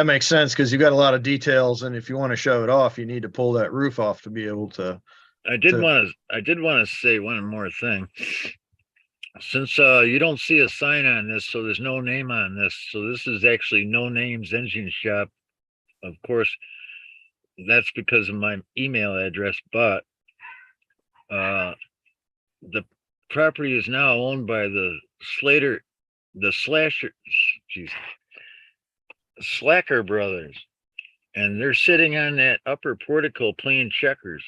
makes sense because you've got a lot of details, and if you want to show it off, you need to pull that roof off to be able to. I did want to say one more thing. Since you don't see a sign on this, so there's no name on this. So this is actually No Names Engine Shop. Of course, that's because of my email address, but the property is now owned by the Slacker brothers, and they're sitting on that upper portico playing checkers.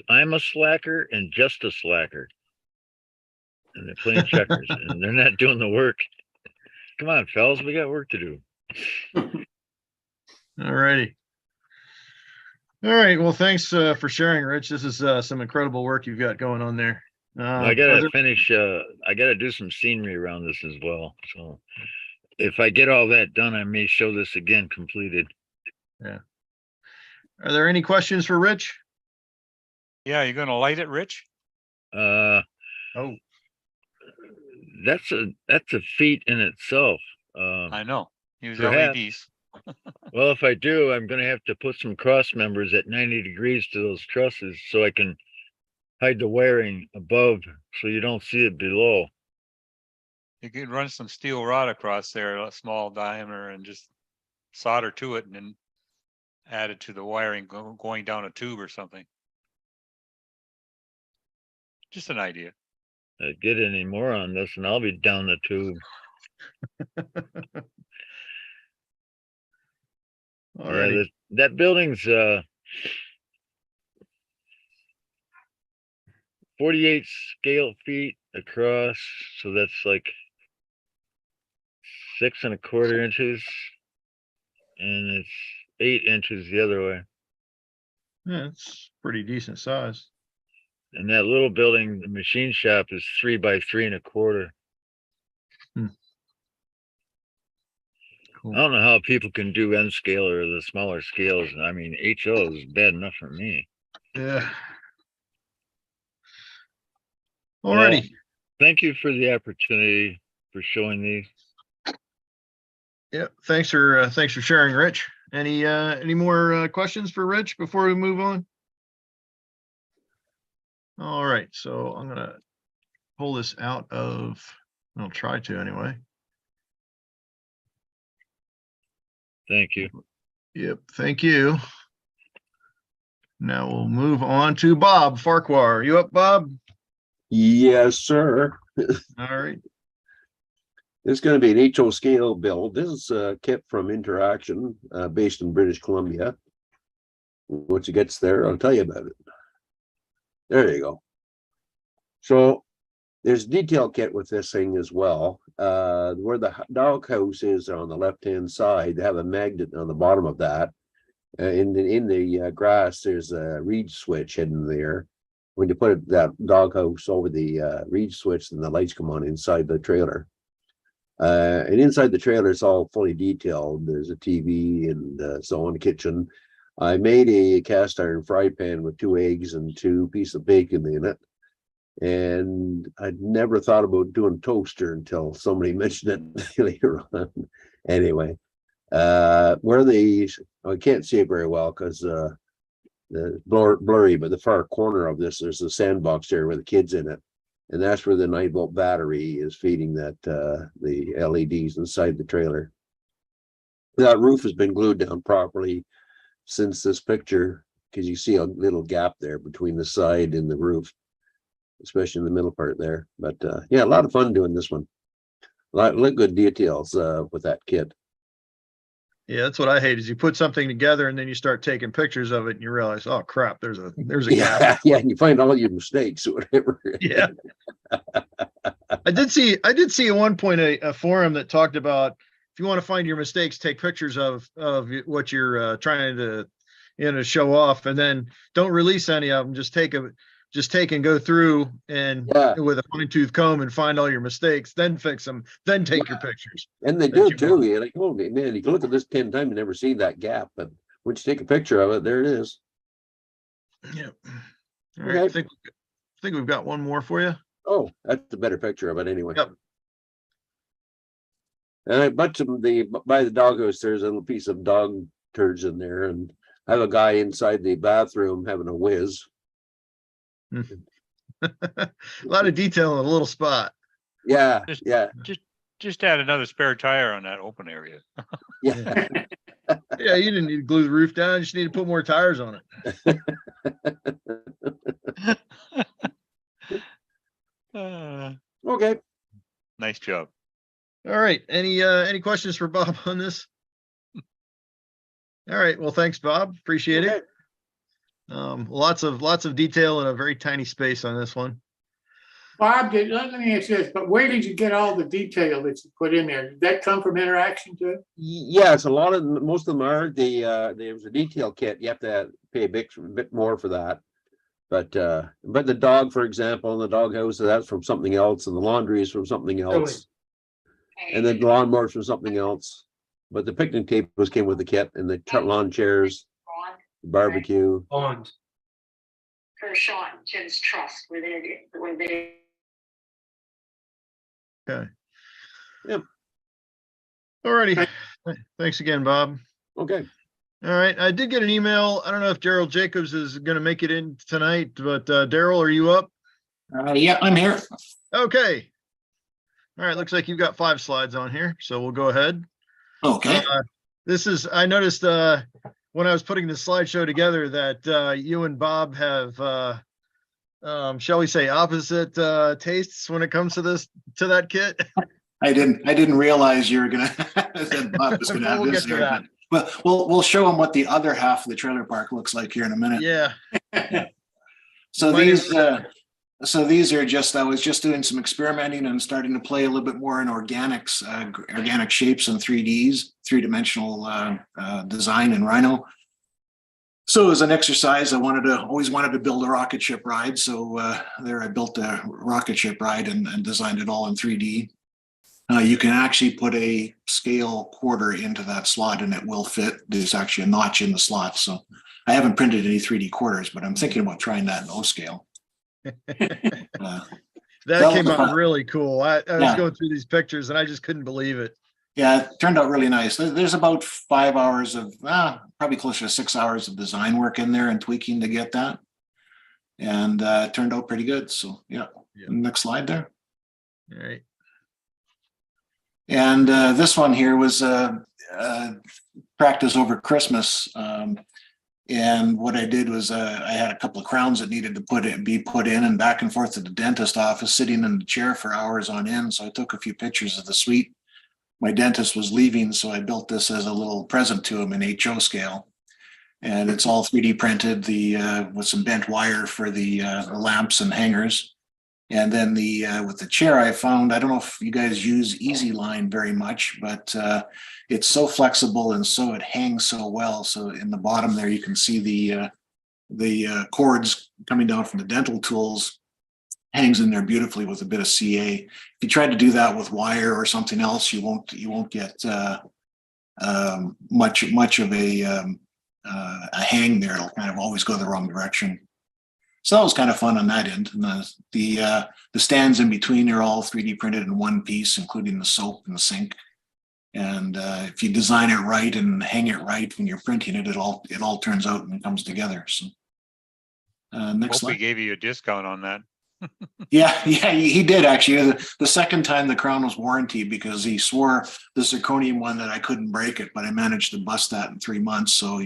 I'm a slacker and just a slacker. And they're playing checkers and they're not doing the work. Come on, fellas, we got work to do. All righty. All right. Well, thanks for sharing, Rich. This is some incredible work you've got going on there. I gotta finish. I gotta do some scenery around this as well. So if I get all that done, I may show this again completed. Yeah. Are there any questions for Rich? Yeah, you're gonna light it, Rich? Oh. That's a feat in itself. I know. Use perhaps, LEDs. Well, if I do, I'm going to have to put some cross members at 90 degrees to those trusses so I can hide the wiring above so you don't see it below. You could run some steel rod across there, a small diameter, and just solder to it and then add it to the wiring going down a tube or something. Just an idea. Get any more on this and I'll be down the tube. All right. That building's 48 scale feet across, so that's like 6 1/4 inches, and it's 8 inches the other way. Yeah, it's pretty decent size. And that little building, the machine shop, is 3 by 3 1/4. Cool. I don't know how people can do N scale or the smaller scales. I mean, HO is bad enough for me. Yeah. Alrighty. Well, thank you for the opportunity for showing these. Yeah. Thanks for sharing, Rich. Any more questions for Rich before we move on? All right. So I'm gonna pull this out of. I'll try to anyway. Thank you. Yep, thank you. Now we'll move on to Bob Farquhar. You up, Bob? Yes, sir. All right. It's going to be an HO scale build. This is a kit from Interaction, based in British Columbia. Once it gets there, I'll tell you about it. There you go. So there's a detail kit with this thing as well. Where the doghouse is on the left-hand side, they have a magnet on the bottom of that. In the grass, there's a reed switch hidden there. When you put that doghouse over the reed switch, then the lights come on inside the trailer. And inside the trailer, it's all fully detailed. There's a TV and so on, kitchen. I made a cast iron fry pan with 2 eggs and 2 pieces of bacon in it. And I'd never thought about doing toaster until somebody mentioned it later on. Anyway, where I can't see it very well because the blurry, but the far corner of this, there's a sandbox there with the kids in it. And that's where the 9-volt battery is feeding that the LEDs inside the trailer. That roof has been glued down properly since this picture, because you see a little gap there between the side and the roof, especially in the middle part there. But yeah, a lot of fun doing this one. A lot of good details with that kit. Yeah, that's what I hate is you put something together and then you start taking pictures of it and you realize, oh crap, there's a Yeah, gap. yeah, and you find all your mistakes or whatever. Yeah. I did see at one point a forum that talked about if you want to find your mistakes, take pictures of what you're trying to show off, and then don't release any of them. Just take and go through and with a fine tooth comb and find all your mistakes, then fix them, then take your pictures. And they do too. You're like, oh man, you can look at this 10 times and never see that gap, but once you take a picture of it, there it is. Yeah. All right. I think we've got one more for you. Oh, that's a better picture of it anyway. Yep. And I bunch of by the doghouse, there's a little piece of dog turds in there, and I have a guy inside the bathroom having a whiz. A lot of detail in a little spot. Yeah, Just add another spare tire on that open area. Yeah. Yeah, you didn't need to glue the roof down. You just need to put more tires on it. Okay. Nice job. All right. Any questions for Bob on this? All right. Well, thanks, Bob. Appreciate it. Lots of detail in a very tiny space on this one. Bob, let me ask you this, but where did you get all the detail that you put in there? Did that come from interaction too? Yes, most of them are. There's a detail kit. You have to pay a bit more for that. But the dog, for example, the doghouse, that's from something else, and the laundry is from something else. And then the lawnmower's from something else. But the picnic tables came with the kit, and the lawn chairs, the barbecue. Bond. Kershaw and Jim's Trust, where they. Okay. Yep. Alrighty. Thanks again, Bob. Okay. All right. I did get an email. I don't know if Daryl Jacobs is going to make it in tonight, but Daryl, are you up? Yeah, I'm here. Okay. All right. Looks like you've got 5 slides on here, so we'll go ahead. Okay. I noticed when I was putting the slideshow together that you and Bob have, shall we say, opposite tastes when it comes to that kit. I didn't realize you were gonna that Bob was gonna have We'll this get to here. that. But we'll show them what the other half of the trailer park looks like here in a minute. Yeah. So these are just, I was just doing some experimenting and starting to play a little bit more in organics, organic shapes and 3Ds, three-dimensional design in Rhino. So as an exercise, I always wanted to build a rocket ship ride. So there I built a rocket ship ride and designed it all in 3D. You can actually put a scale quarter into that slot and it will fit. There's actually a notch in the slot. So I haven't printed any 3D quarters, but I'm thinking about trying that in O scale. That came out really cool. I was going through these pictures and I just couldn't believe it. Yeah, it turned out really nice. There's about 5 hours of, probably closer to 6 hours of design work in there and tweaking to get that. And it turned out pretty good. So yeah. Next slide there. All right. And this one here was practice over Christmas. And what I did was I had a couple of crowns that needed to be put in and back and forth to the dentist office, sitting in the chair for hours on end. So I took a few pictures of the suite. My dentist was leaving, so I built this as a little present to him in HO scale. And it's all 3D printed with some bent wire for the lamps and hangers. And then with the chair, I found, I don't know if you guys use Easy Line very much, but it's so flexible and so it hangs so well. So in the bottom there, you can see the cords coming down from the dental tools, hangs in there beautifully with a bit of CA. If you try to do that with wire or something else, you won't get much of a hang there. It'll kind of always go the wrong direction. So that was kind of fun on that end. And the stands in between are all 3D printed in one piece, including the soap and the sink. And if you design it right and hang it right when you're printing it, it all turns out and comes together. So next slide. Hope he gave you a discount on that. Yeah, he did actually. The second time the crown was warranted because he swore the zirconium one that I couldn't break it, but I managed to bust that in 3 months. So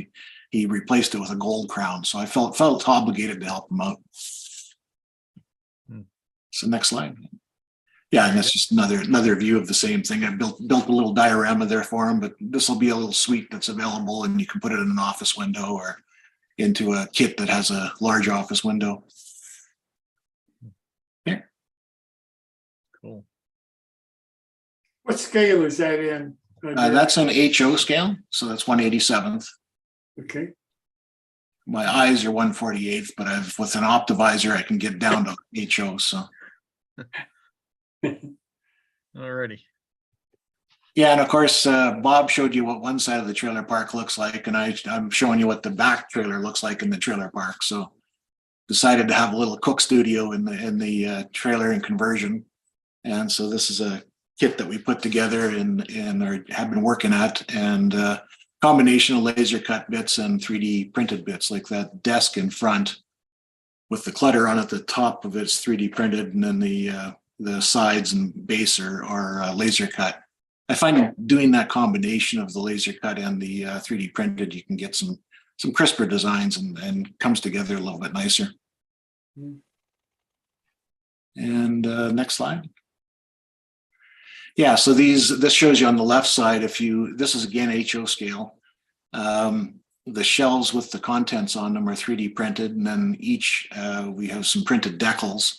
he replaced it with a gold crown. So I felt obligated to help him out. So next slide. Yeah, and that's just another view of the same thing. I built a little diorama there for him, but this will be a little suite that's available and you can put it in an office window or into a kit that has a large office window. Yeah. Cool. What scale is that in? That's an HO scale, so that's 1/87th. Okay. my eyes are 1/48, but with an Optivisor, I can get down to HO, so. Alrighty. Yeah, and of course, Bob showed you what one side of the trailer park looks like, and I'm showing you what the back trailer looks like in the trailer park. So decided to have a little cook studio in the trailer and conversion. And so this is a kit that we put together and have been working at, and combination of laser cut bits and 3D printed bits, like that desk in front with the clutter on it. The top of it's 3D printed, and then the sides and base are laser cut. I find doing that combination of the laser cut and the 3D printed, you can get some crisper designs and comes together a little bit nicer. And next slide. Yeah, so this shows you on the left side, this is again HO scale. The shelves with the contents on them are 3D printed, and then we have some printed decals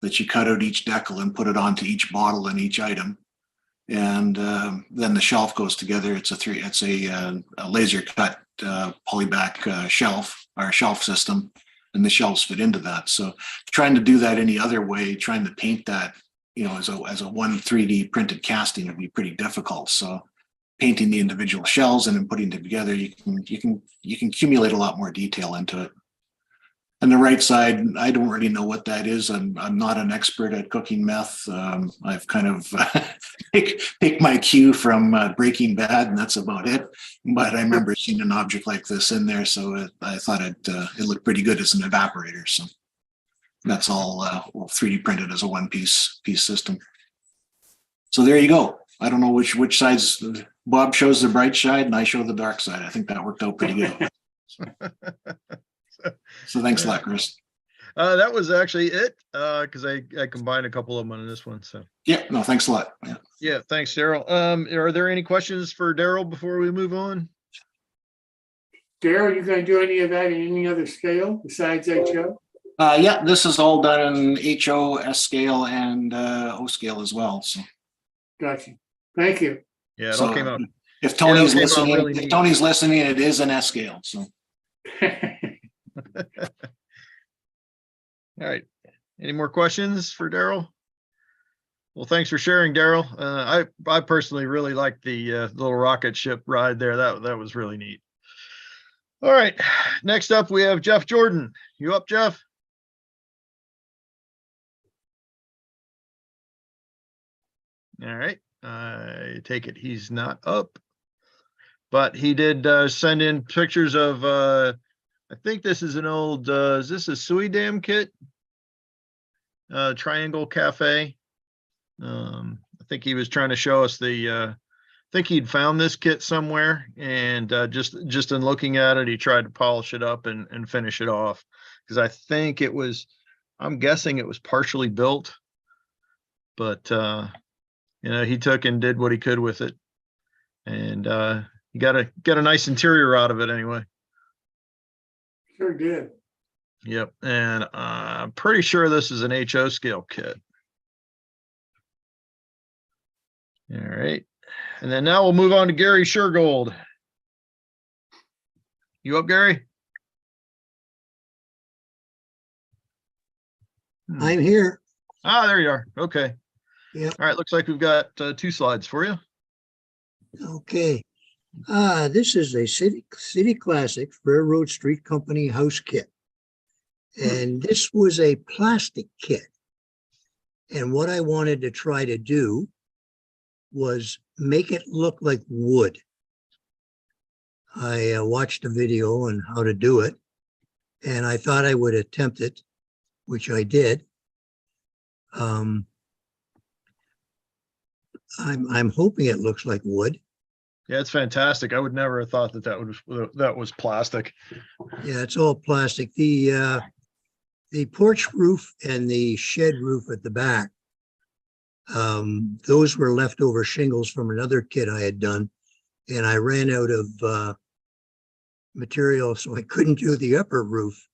that you cut out each decal and put it onto each bottle and each item. And then the shelf goes together. It's a laser cut polyback shelf, our shelf system, and the shelves fit into that. So trying to do that any other way, trying to paint that, as a one 3D printed casting would be pretty difficult. So painting the individual shells and then putting them together, you can accumulate a lot more detail into it. And the right side, I don't really know what that is. I'm not an expert at cooking meth. I've kind of picked my cue from Breaking Bad, and that's about it. But I remember seeing an object like this in there, so I thought it looked pretty good as an evaporator. So that's all 3D printed as a one-piece system. So there you go. I don't know which sides. Bob shows the bright side, and I show the dark side. I think that worked out pretty good. So thanks a lot, Chris. That was actually it, because I combined a couple of them on this one. So yeah, no, thanks a lot. Yeah, thanks, Daryl. Are there any questions for Daryl before we move on? Daryl, you going to do any of that in any other scale besides HO? Yeah, this is all done in HO, S scale, and O scale as well. So gotcha. Thank you. Yeah, it all came out. If Tony's listening, really Tony's listening, it is an S scale. So. All right. Any more questions for Daryl? Well, thanks for sharing, Daryl. I personally really liked the little rocket ship ride there. That was really neat. All right. Next up, we have Jeff Jordan. You up, Jeff? All right. I take it he's not up, but he did send in pictures of I think this is an old, is this a Sui Dam kit? Triangle Cafe. I think he was trying to show us I think he'd found this kit somewhere, and just in looking at it, he tried to polish it up and finish it off. Because I think I'm guessing it was partially built, but he took and did what he could with it. And he got a nice interior out of it anyway. Sure did. Yep, and I'm pretty sure this is an HO scale kit. All right, and then now we'll move on to Gary Shurgold. You up, Gary? I'm here. Ah, there you are. Okay. Yeah. All right, looks like we've got 2 slides for you. Okay. This is a city classic Railroad Street Company house kit. And this was a plastic kit. And what I wanted to try to do was make it look like wood. I watched a video on how to do it, and I thought I would attempt it, which I did. I'm hoping it looks like wood. Yeah, it's fantastic. I would never have thought that was plastic. Yeah, it's all plastic. The porch roof and the shed roof at the back, those were leftover shingles from another kit I had done, and I ran out of material, so I couldn't do the upper roof.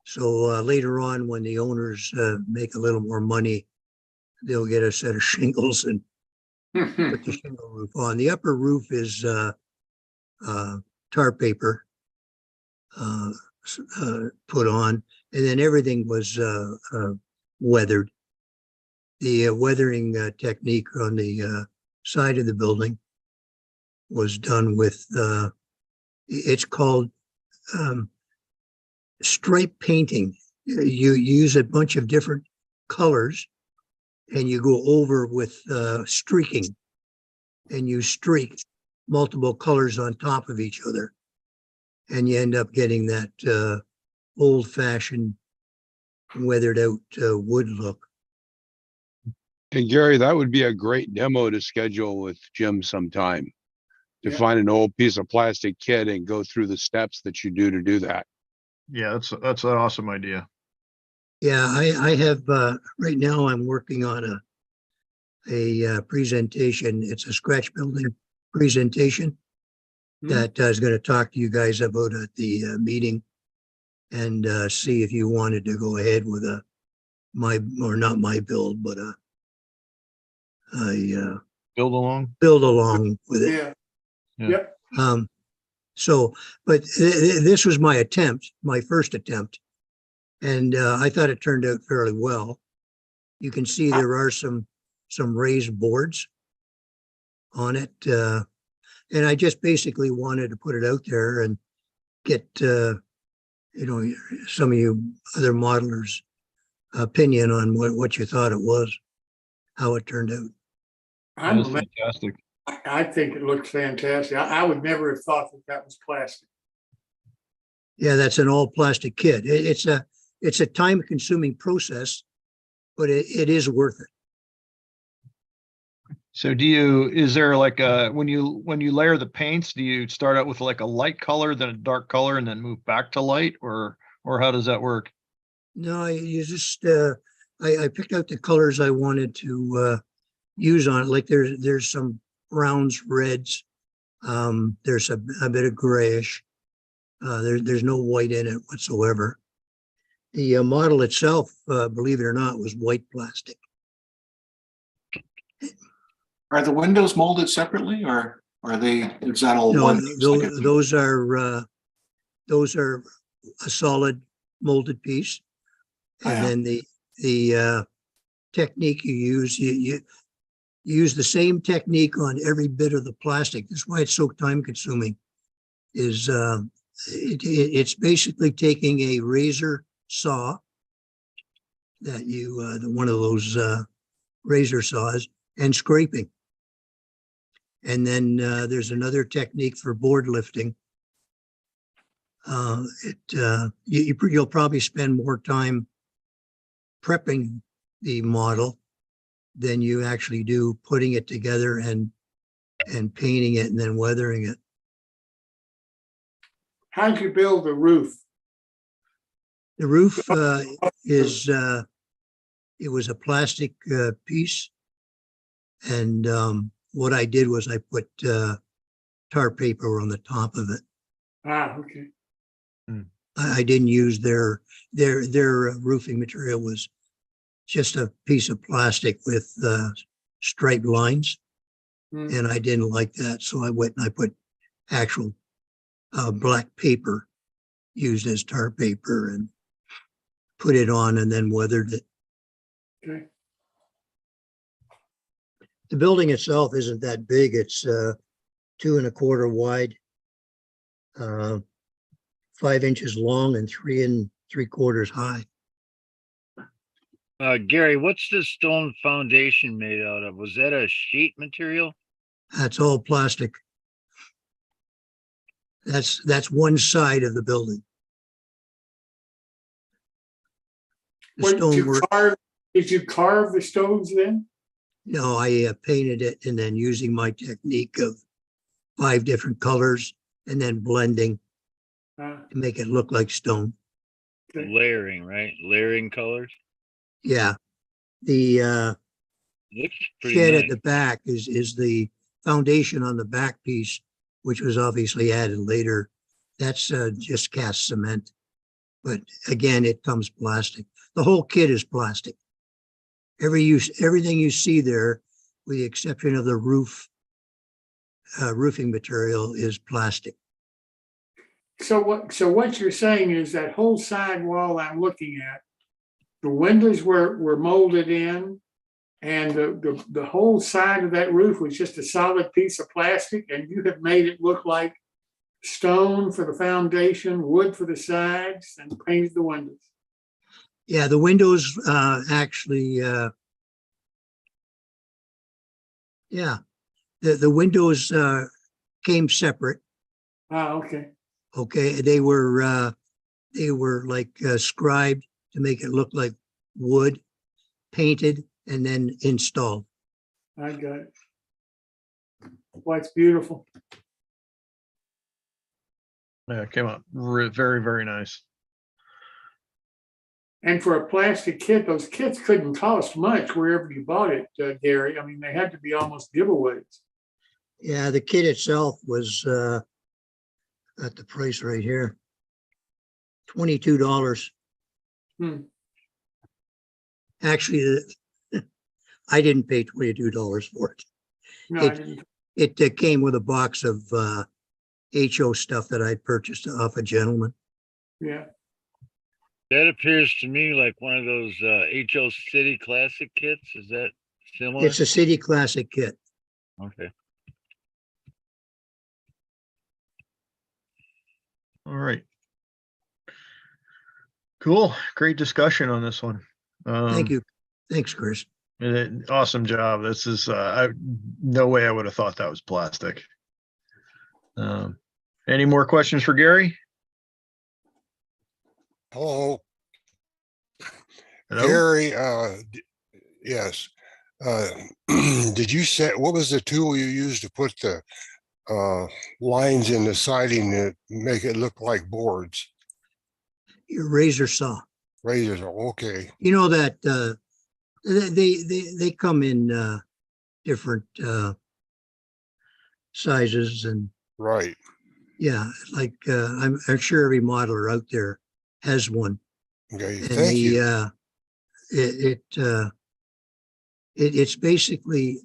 So later on, when the owners make a little more money, they'll get a set of shingles and put the shingle roof on. The upper roof is tar paper, put on, and then everything was weathered. The weathering technique on the side of the building was done with, it's called stripe painting. You use a bunch of different colors and you go over with streaking, and you streak multiple colors on top of each other. And you end up getting that old fashioned weathered out wood look. And Gary, that would be a great demo to schedule with Jim sometime. To Yeah. find an old piece of plastic kit and go through the steps that you do to do that. Yeah, that's an awesome idea. Yeah, I have, right now I'm working on a presentation. It's a scratch building presentation that I was going to talk to you guys about at the meeting, and see if you wanted to go ahead with not MyBuild, but a Build along. build along with it. Yeah. Yeah. Yep. So, but this was my attempt, my first attempt. And I thought it turned out fairly well. You can see there are some raised boards on it. And I just basically wanted to put it out there and get, some of you other modelers' opinion on what you thought it was, how it turned out. That is fantastic. I think it looks fantastic. I would never have thought that was plastic. Yeah, that's an all plastic kit. It's a time consuming process, but it is worth it. So is there like when you layer the paints, do you start out with like a light color, then a dark color, and then move back to light, or how does that work? No, you just, I picked out the colors I wanted to use on it. Like there's some browns, reds. There's a bit of grayish. There's no white in it whatsoever. The model itself, believe it or not, was white plastic. Are the windows molded separately, or are they, is that all No, one? those are a solid molded piece. And then the technique you use, you use the same technique on every bit of the plastic. That's why it's so time consuming. It's basically taking a razor saw that one of those razor saws, and scraping. And then there's another technique for board lifting. You'll probably spend more time prepping the model than you actually do putting it together and painting it and then weathering it. How'd you build the roof? The roof it was a plastic piece, and what I did was I put tar paper on the top of it. Ah, okay. I didn't use their roofing material was just a piece of plastic with striped lines, and I didn't like that, so I went and I put actual black paper used as tar paper and put it on and then weathered it. Okay. The building itself isn't that big. It's 2 1/4 wide, 5 inches long, and 3 3/4 high. Gary, what's the stone foundation made out of? Was that a sheet material? That's all plastic. That's one side of the building. The stonework. Did you carve the stones then? No, I painted it, and then using my technique of 5 different colors and then blending to make it look like stone. Layering, right? Layering colors. Yeah. The Looks pretty shed nice. at the back is the foundation on the back piece, which was obviously added later. That's just cast cement. But again, it comes plastic. The whole kit is plastic. Everything you see there, with the exception of the roofing material, is plastic. So what you're saying is that whole side wall I'm looking at, the windows were molded in, and the whole side of that roof was just a solid piece of plastic, and you have made it look like stone for the foundation, wood for the sides, and painted the windows. Yeah, the windows actually, yeah, the windows came separate. Ah, okay. Okay, they were like scribed to make it look like wood, painted, and then installed. I got it. Well, it's beautiful. Yeah, it came out very, very nice. And for a plastic kit, those kits couldn't cost much wherever you bought it, Gary. I mean, they had to be almost giveaways. Yeah, the kit itself was at the price right here, $22. Hmm. Actually, I didn't pay $22 for it. No, I didn't. It came with a box of HO stuff that I purchased off a gentleman. Yeah. That appears to me like one of those HO City Classic kits. Is that similar? It's a City Classic kit. Okay. All right. Cool. Great discussion on this one. Thank you. Thanks, Chris. Awesome job. This is no way I would have thought that was plastic. Any more questions for Gary? Hello. Hello? Gary, yes. Did you say, what was the tool you used to put the lines in the siding that make it look like boards? Your razor saw. Razors, okay. You know that they come in different sizes and right. Yeah, like I'm sure every modeler out there has one. Okay, and thank you. It's basically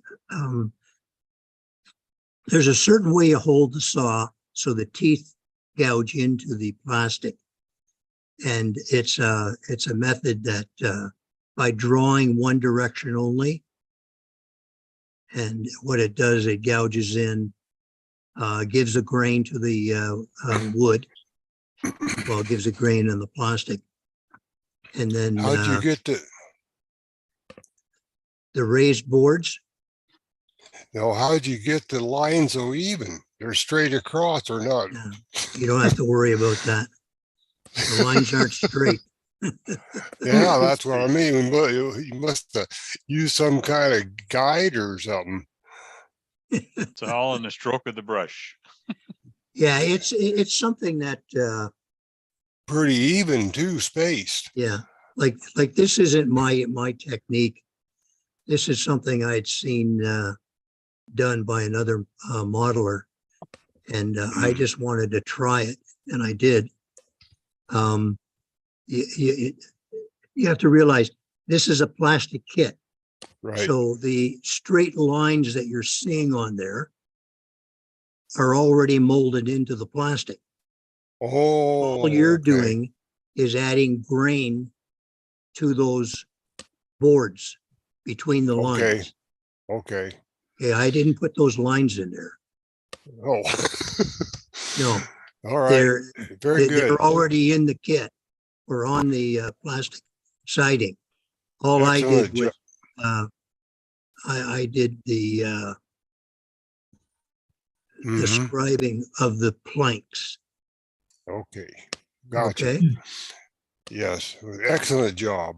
there's a certain way you hold the saw so the teeth gouge into the plastic, and it's a method that by drawing one direction only, and what it does, it gouges in, gives a grain to the wood. Well, it gives a grain in the plastic, and then how'd you get the raised boards? No, how'd you get the lines so even? They're straight across or not? You don't have to worry about that. The lines aren't straight. Yeah, that's what I mean. But you must have used some kind of guide or something. It's all in the stroke of the brush. Yeah, it's something that pretty even too, spaced. Yeah, like this isn't my technique. This is something I'd seen done by another modeler, and I just wanted to try it, and I did. You have to realize this is a plastic kit. Right. So the straight lines that you're seeing on there are already molded into the plastic. Oh, all you're doing is adding grain to those boards between the lines. Okay. Yeah, I didn't put those lines in there. Oh. No. All right. Very good. They're already in the kit or on the plastic siding. All Excellent I did was I did the scribing of the planks. Okay. Gotcha. Okay. Yes. Excellent job.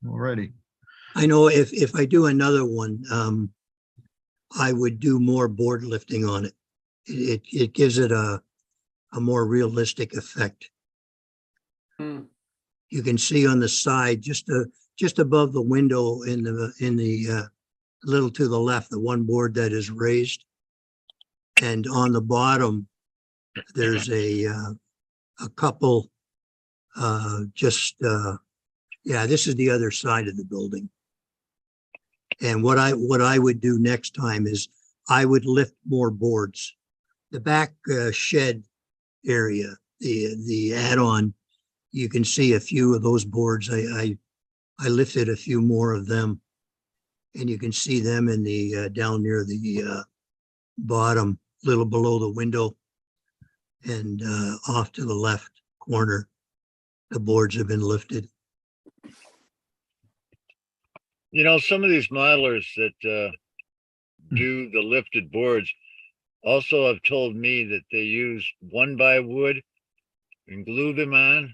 Alrighty. I know if I do another one, I would do more board lifting on it. It gives it a more realistic effect. You can see on the side, just above the window in the little to the left, the one board that is raised, and on the bottom there's a couple. Yeah, this is the other side of the building. And what I would do next time is I would lift more boards. The back shed area, the add-on, you can see a few of those boards. I lifted a few more of them, and you can see them in the down near the bottom, little below the window, and off to the left corner. The boards have been lifted. You know, some of these modelers that do the lifted boards also have told me that they use 1x wood and glue them on.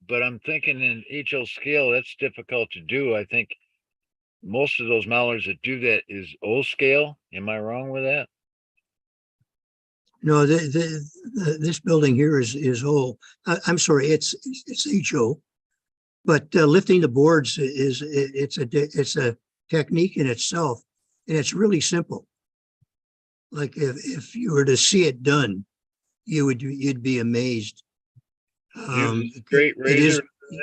But I'm thinking in HO scale, that's difficult to do. I think most of those modelers that do that is O scale. Am I wrong with that? No, this building here is O. I'm sorry, it's HO. But lifting the boards it's a technique in itself, and it's really simple. Like if you were to see it done, you'd be amazed. Straight razor.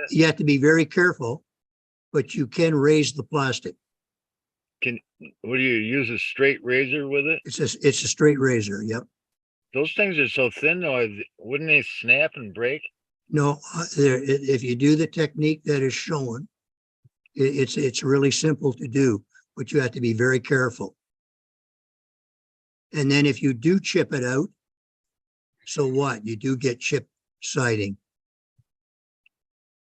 You have to be very careful, but you can raise the plastic. What do you use, a straight razor with it? It's a straight razor. Yep. Those things are so thin though, wouldn't they snap and break? No, if you do the technique that is shown, it's really simple to do, but you have to be very careful. And then if you do chip it out, so what? You do get chip siding.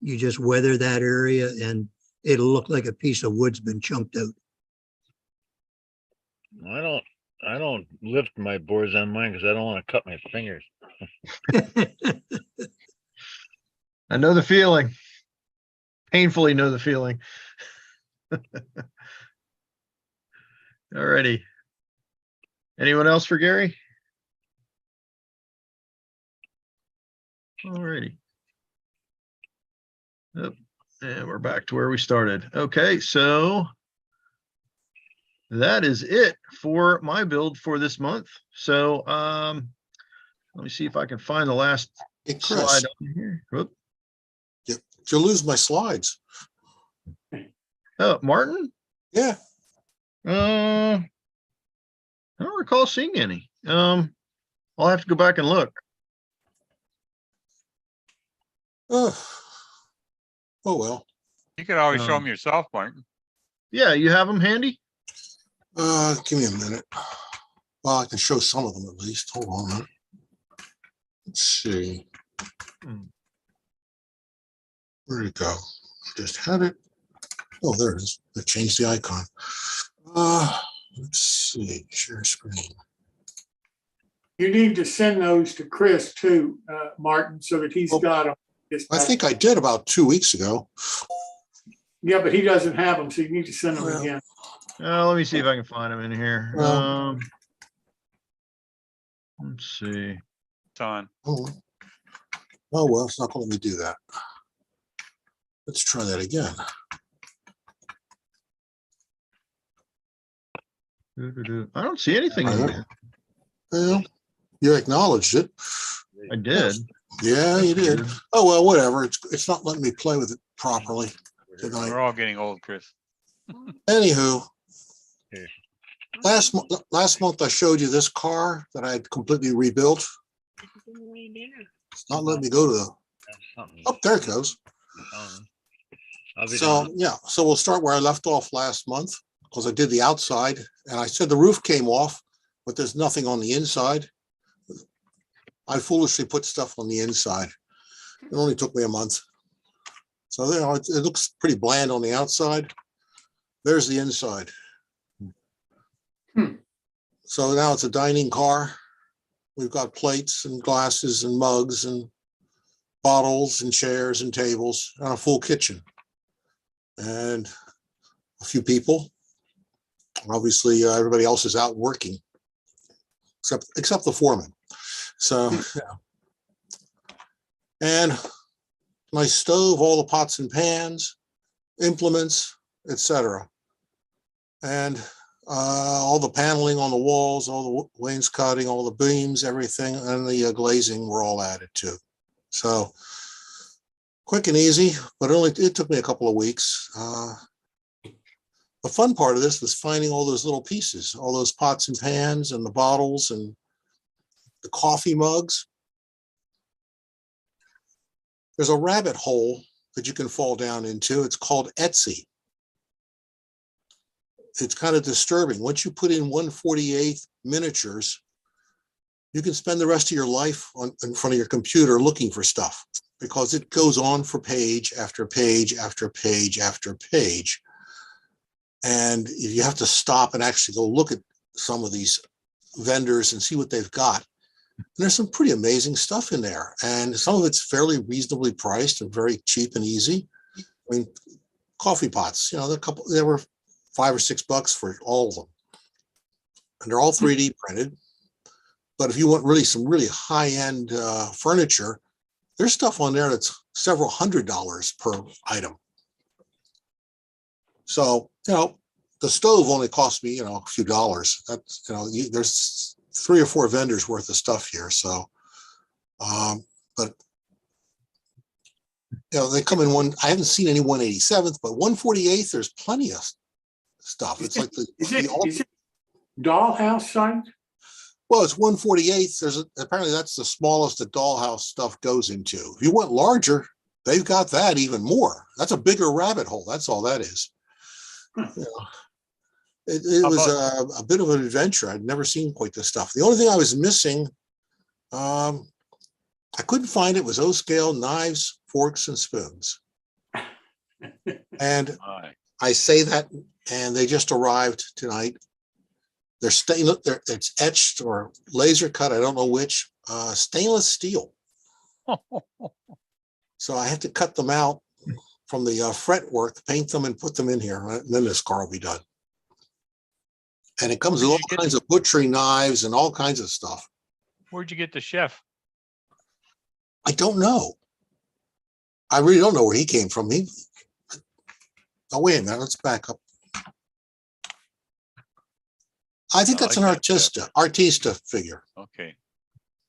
You just weather that area and it'll look like a piece of wood's been chunked out. I don't lift my boards on mine because I don't want to cut my fingers. I know the feeling. Painfully know the feeling. Alrighty. Anyone else for Gary? Alrighty. Yep. And we're back to where we started. Okay, so that is it for my build for this month. So let me see if I can find the last slide on here. Whoop. You'll lose my slides. Oh, Martin? Yeah. I don't recall seeing any. I'll have to go back and look. Oh well. You could always show them yourself, Martin. Yeah, you have them handy? Give me a minute. Well, I can show some of them at least. Hold on a minute. Let's see. Where'd it go? Just had it. Oh, there it is. They changed the icon. Let's see. Share screen. You need to send those to Chris too, Martin, so that he's got them. I think I did about 2 weeks ago. Yeah, but he doesn't have them, so you need to send them again. Let me see if I can find them in here. Well, Let's see. It's on. Oh well, it's not going to let me do that. Let's try that again. I don't see anything in there. Well, you acknowledged it. I did. Yeah, you did. Oh well, whatever. It's not letting me play with it properly tonight. We're all getting old, Chris. Anywho, last month I showed you this car that I had completely rebuilt. It's not letting me go to the. Oh, there it goes. So yeah, so we'll start where I left off last month because I did the outside and I said the roof came off, but there's nothing on the inside. I foolishly put stuff on the inside. It only took me a month. So there, it looks pretty bland on the outside. There's the inside. So now it's a dining car. We've got plates and glasses and mugs and bottles and chairs and tables and a full kitchen. And a few people. Obviously, everybody else is out working, except the foreman. So, yeah. And my stove, all the pots and pans, implements, etc. And all the paneling on the walls, all the wainscoting, all the beams, everything, and the glazing were all added to. So quick and easy, but it took me a couple of weeks. the fun part of this was finding all those little pieces, all those pots and pans and the bottles and the coffee mugs. There's a rabbit hole that you can fall down into. It's called Etsy. It's kind of disturbing. Once you put in 1/48 miniatures, you can spend the rest of your life in front of your computer looking for stuff, because it goes on for page after page after page after page. And you have to stop and actually go look at some of these vendors and see what they've got. And there's some pretty amazing stuff in there. And some of it's fairly reasonably priced and very cheap and easy. I mean, coffee pots, you know, there were $5 or $6 for all of them. And they're all 3D printed. But if you want really some really high-end furniture, there's stuff on there that's several $100s per item. So, you know, the stove only cost me, you know, a few dollars. That's, you know, there's 3 or 4 vendors worth of stuff here. So, but, you know, they come in one, I haven't seen any 187th, but 148th, there's plenty of stuff. It's like is it dollhouse site? Well, it's 148th. Apparently that's the smallest the dollhouse stuff goes into. If you want larger, they've got that even more. That's a bigger rabbit hole. That's all that is. You know, it was a bit of an adventure. I'd never seen quite this stuff. The only thing I was missing, I couldn't find it, was O-scale knives, forks, and spoons. And I say that, and they just arrived tonight. They're stainless, it's etched or laser cut, I don't know which, stainless steel. So I have to cut them out from the fretwork, paint them and put them in here, and then this car will be done. And it comes with all kinds of butchery knives and all kinds of stuff. Where'd you get the chef? I don't know. I really don't know where he came from. Oh, wait a minute, let's back up. I think that's an Artista figure. Okay.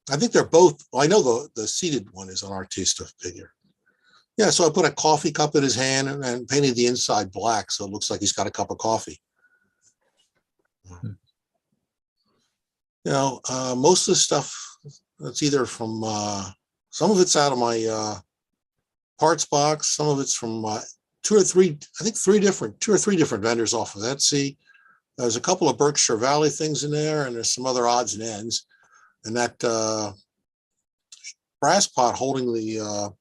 I think they're both, well, I know the seated one is an Artista figure. Yeah, so I put a coffee cup in his hand and painted the inside black, so it looks like he's got a cup of coffee. You know, most of the stuff, that's either from, some of it's out of my parts box, some of it's from 2 or 3 different vendors off of Etsy. There's a couple of Berkshire Valley things in there, and there's some other odds and ends. And that brass pot holding the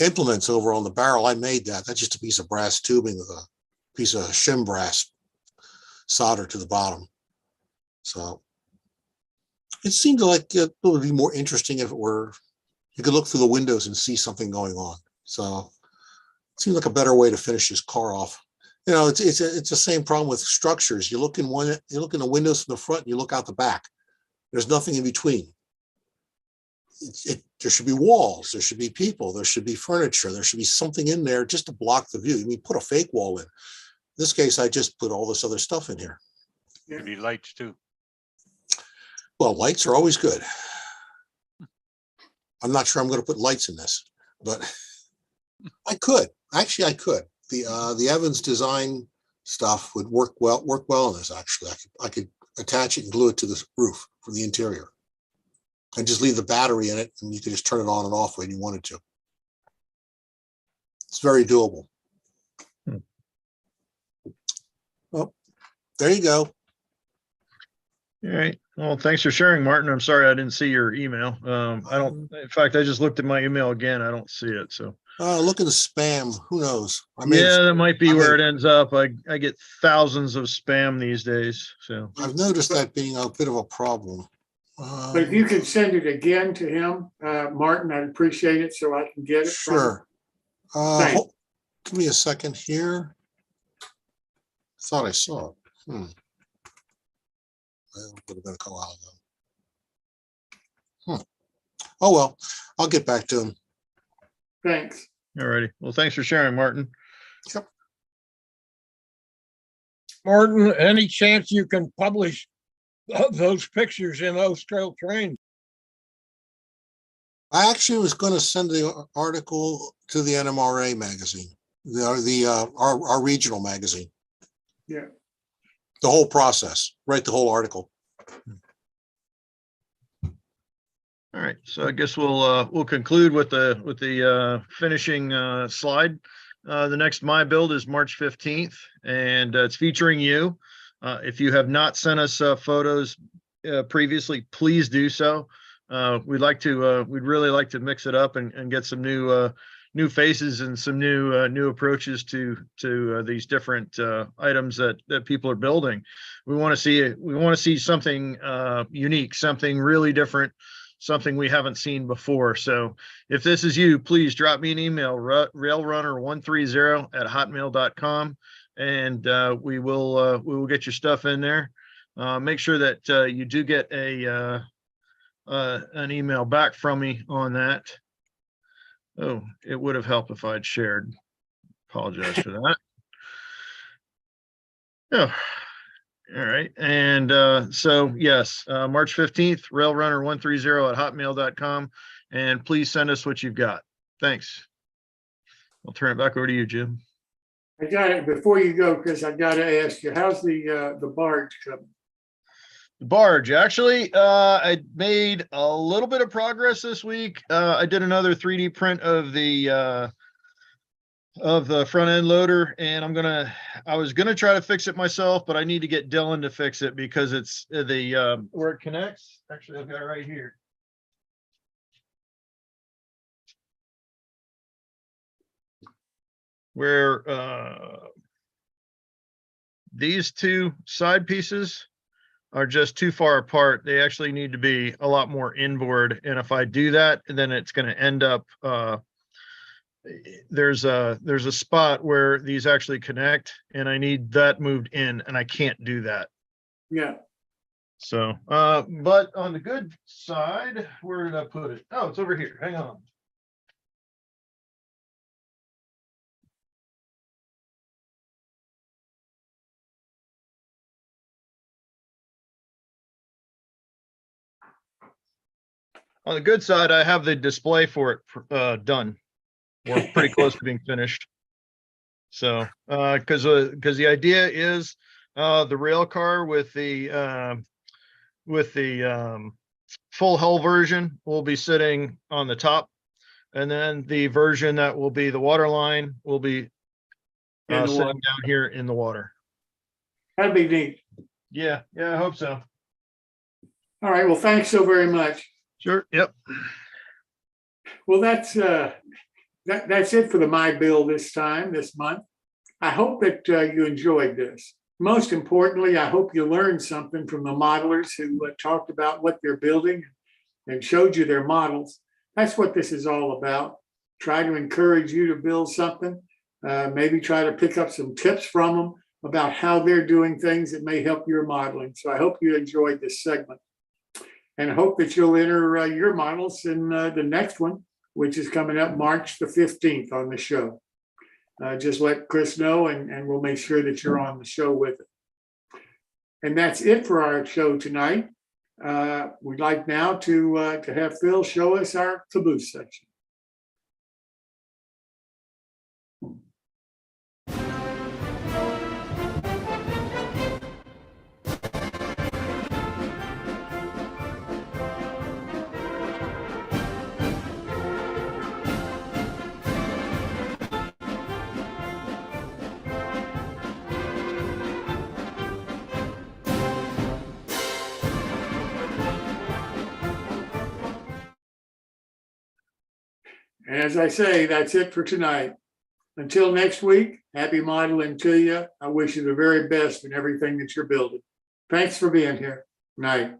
implements over on the barrel, I made that. That's just a piece of brass tubing with a piece of shim brass solder to the bottom. So it seemed like it would be more interesting if it were, you could look through the windows and see something going on. So it seemed like a better way to finish this car off. You know, it's the same problem with structures. You look in the windows from the front, and you look out the back. There's nothing in between. There should be walls, there should be people, there should be furniture, there should be something in there just to block the view. You mean put a fake wall in. In this case, I just put all this other stuff in here. Could be lights too. Well, lights are always good. I'm not sure I'm going to put lights in this, but I could. Actually, I could. The Evans design stuff would work well in this. Actually, I could attach it and glue it to the roof for the interior, and just leave the battery in it, and you could just turn it on and off when you wanted to. It's very doable. Well, there you go. All right. Well, thanks for sharing, Martin. I'm sorry I didn't see your email. In fact, I just looked at my email again. I don't see it. So look in the spam. Who knows? That might be where it ends up. I get thousands of spam these days. So I've noticed that being a bit of a problem. But if you could send it again to him, Martin, I'd appreciate it so I can get it. Sure. Give me a second here. Thought I saw it. Well, it would have been a while ago. Oh, well, I'll get back to him. Thanks. All righty. Well, thanks for sharing, Martin. Yep. Martin, any chance you can publish those pictures in those trail trains? I actually was going to send the article to the NMRA magazine, our regional magazine. Yeah. The whole process, write the whole article. All right, so I guess we'll conclude with the finishing slide. The next MyBuild is March 15th, and it's featuring you. If you have not sent us photos previously, please do so. We'd really like to mix it up and get some new faces and some new approaches to these different items that people are building. We want to see something unique, something really different, something we haven't seen before. So if this is you, please drop me an email, railrunner130@hotmail.com, and we will get your stuff in there. Make sure that you do get an email back from me on that. Oh, it would have helped if I'd shared. Apologize for that. Oh, all right. And so yes, March 15th, railrunner130@hotmail.com. And please send us what you've got. Thanks. I'll turn it back over to you, Jim. I got it. Before you go, Chris, I got to ask you, how's the barge coming? The barge, actually, I made a little bit of progress this week. I did another 3D print of the front end loader, and I was gonna try to fix it myself, but I need to get Dylan to fix it because it's the where it connects. Actually, I've got it right here. Where these two side pieces are just too far apart. They actually need to be a lot more inboard. And if I do that, then it's going to end up, there's a spot where these actually connect, and I need that moved in, and I can't do that. Yeah. So, but on the good side, where did I put it? Oh, it's over here. Hang on. On the good side, I have the display for it done. We're pretty close to being finished. So, because the idea is the rail car with the full hull version will be sitting on the top, and then the version that will be the water line will be sitting down here in the water. That'd be neat. Yeah, I hope so. All right. Well, thanks so very much. Sure. Yep. Well, that's it for the MyBuild this month. I hope that you enjoyed this. Most importantly, I hope you learned something from the modelers who talked about what they're building and showed you their models. That's what this is all about. Try to encourage you to build something. Maybe try to pick up some tips from them about how they're doing things that may help your modeling. So I hope you enjoyed this segment, and hope that you'll enter your models in the next one, which is coming up March the 15th on the show. Just let Chris know, and we'll make sure that you're on the show with it. And that's it for our show tonight. We'd like now to have Phil show us our caboose section. And as I say, that's it for tonight. Until next week, happy modeling to you. I wish you the very best in everything that you're building. Thanks for being here. Night.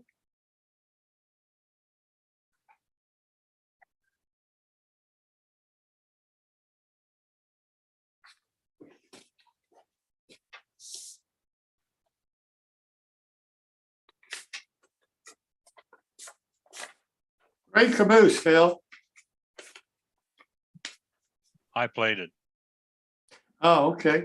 Great caboose, Phil. I played it. Oh, okay.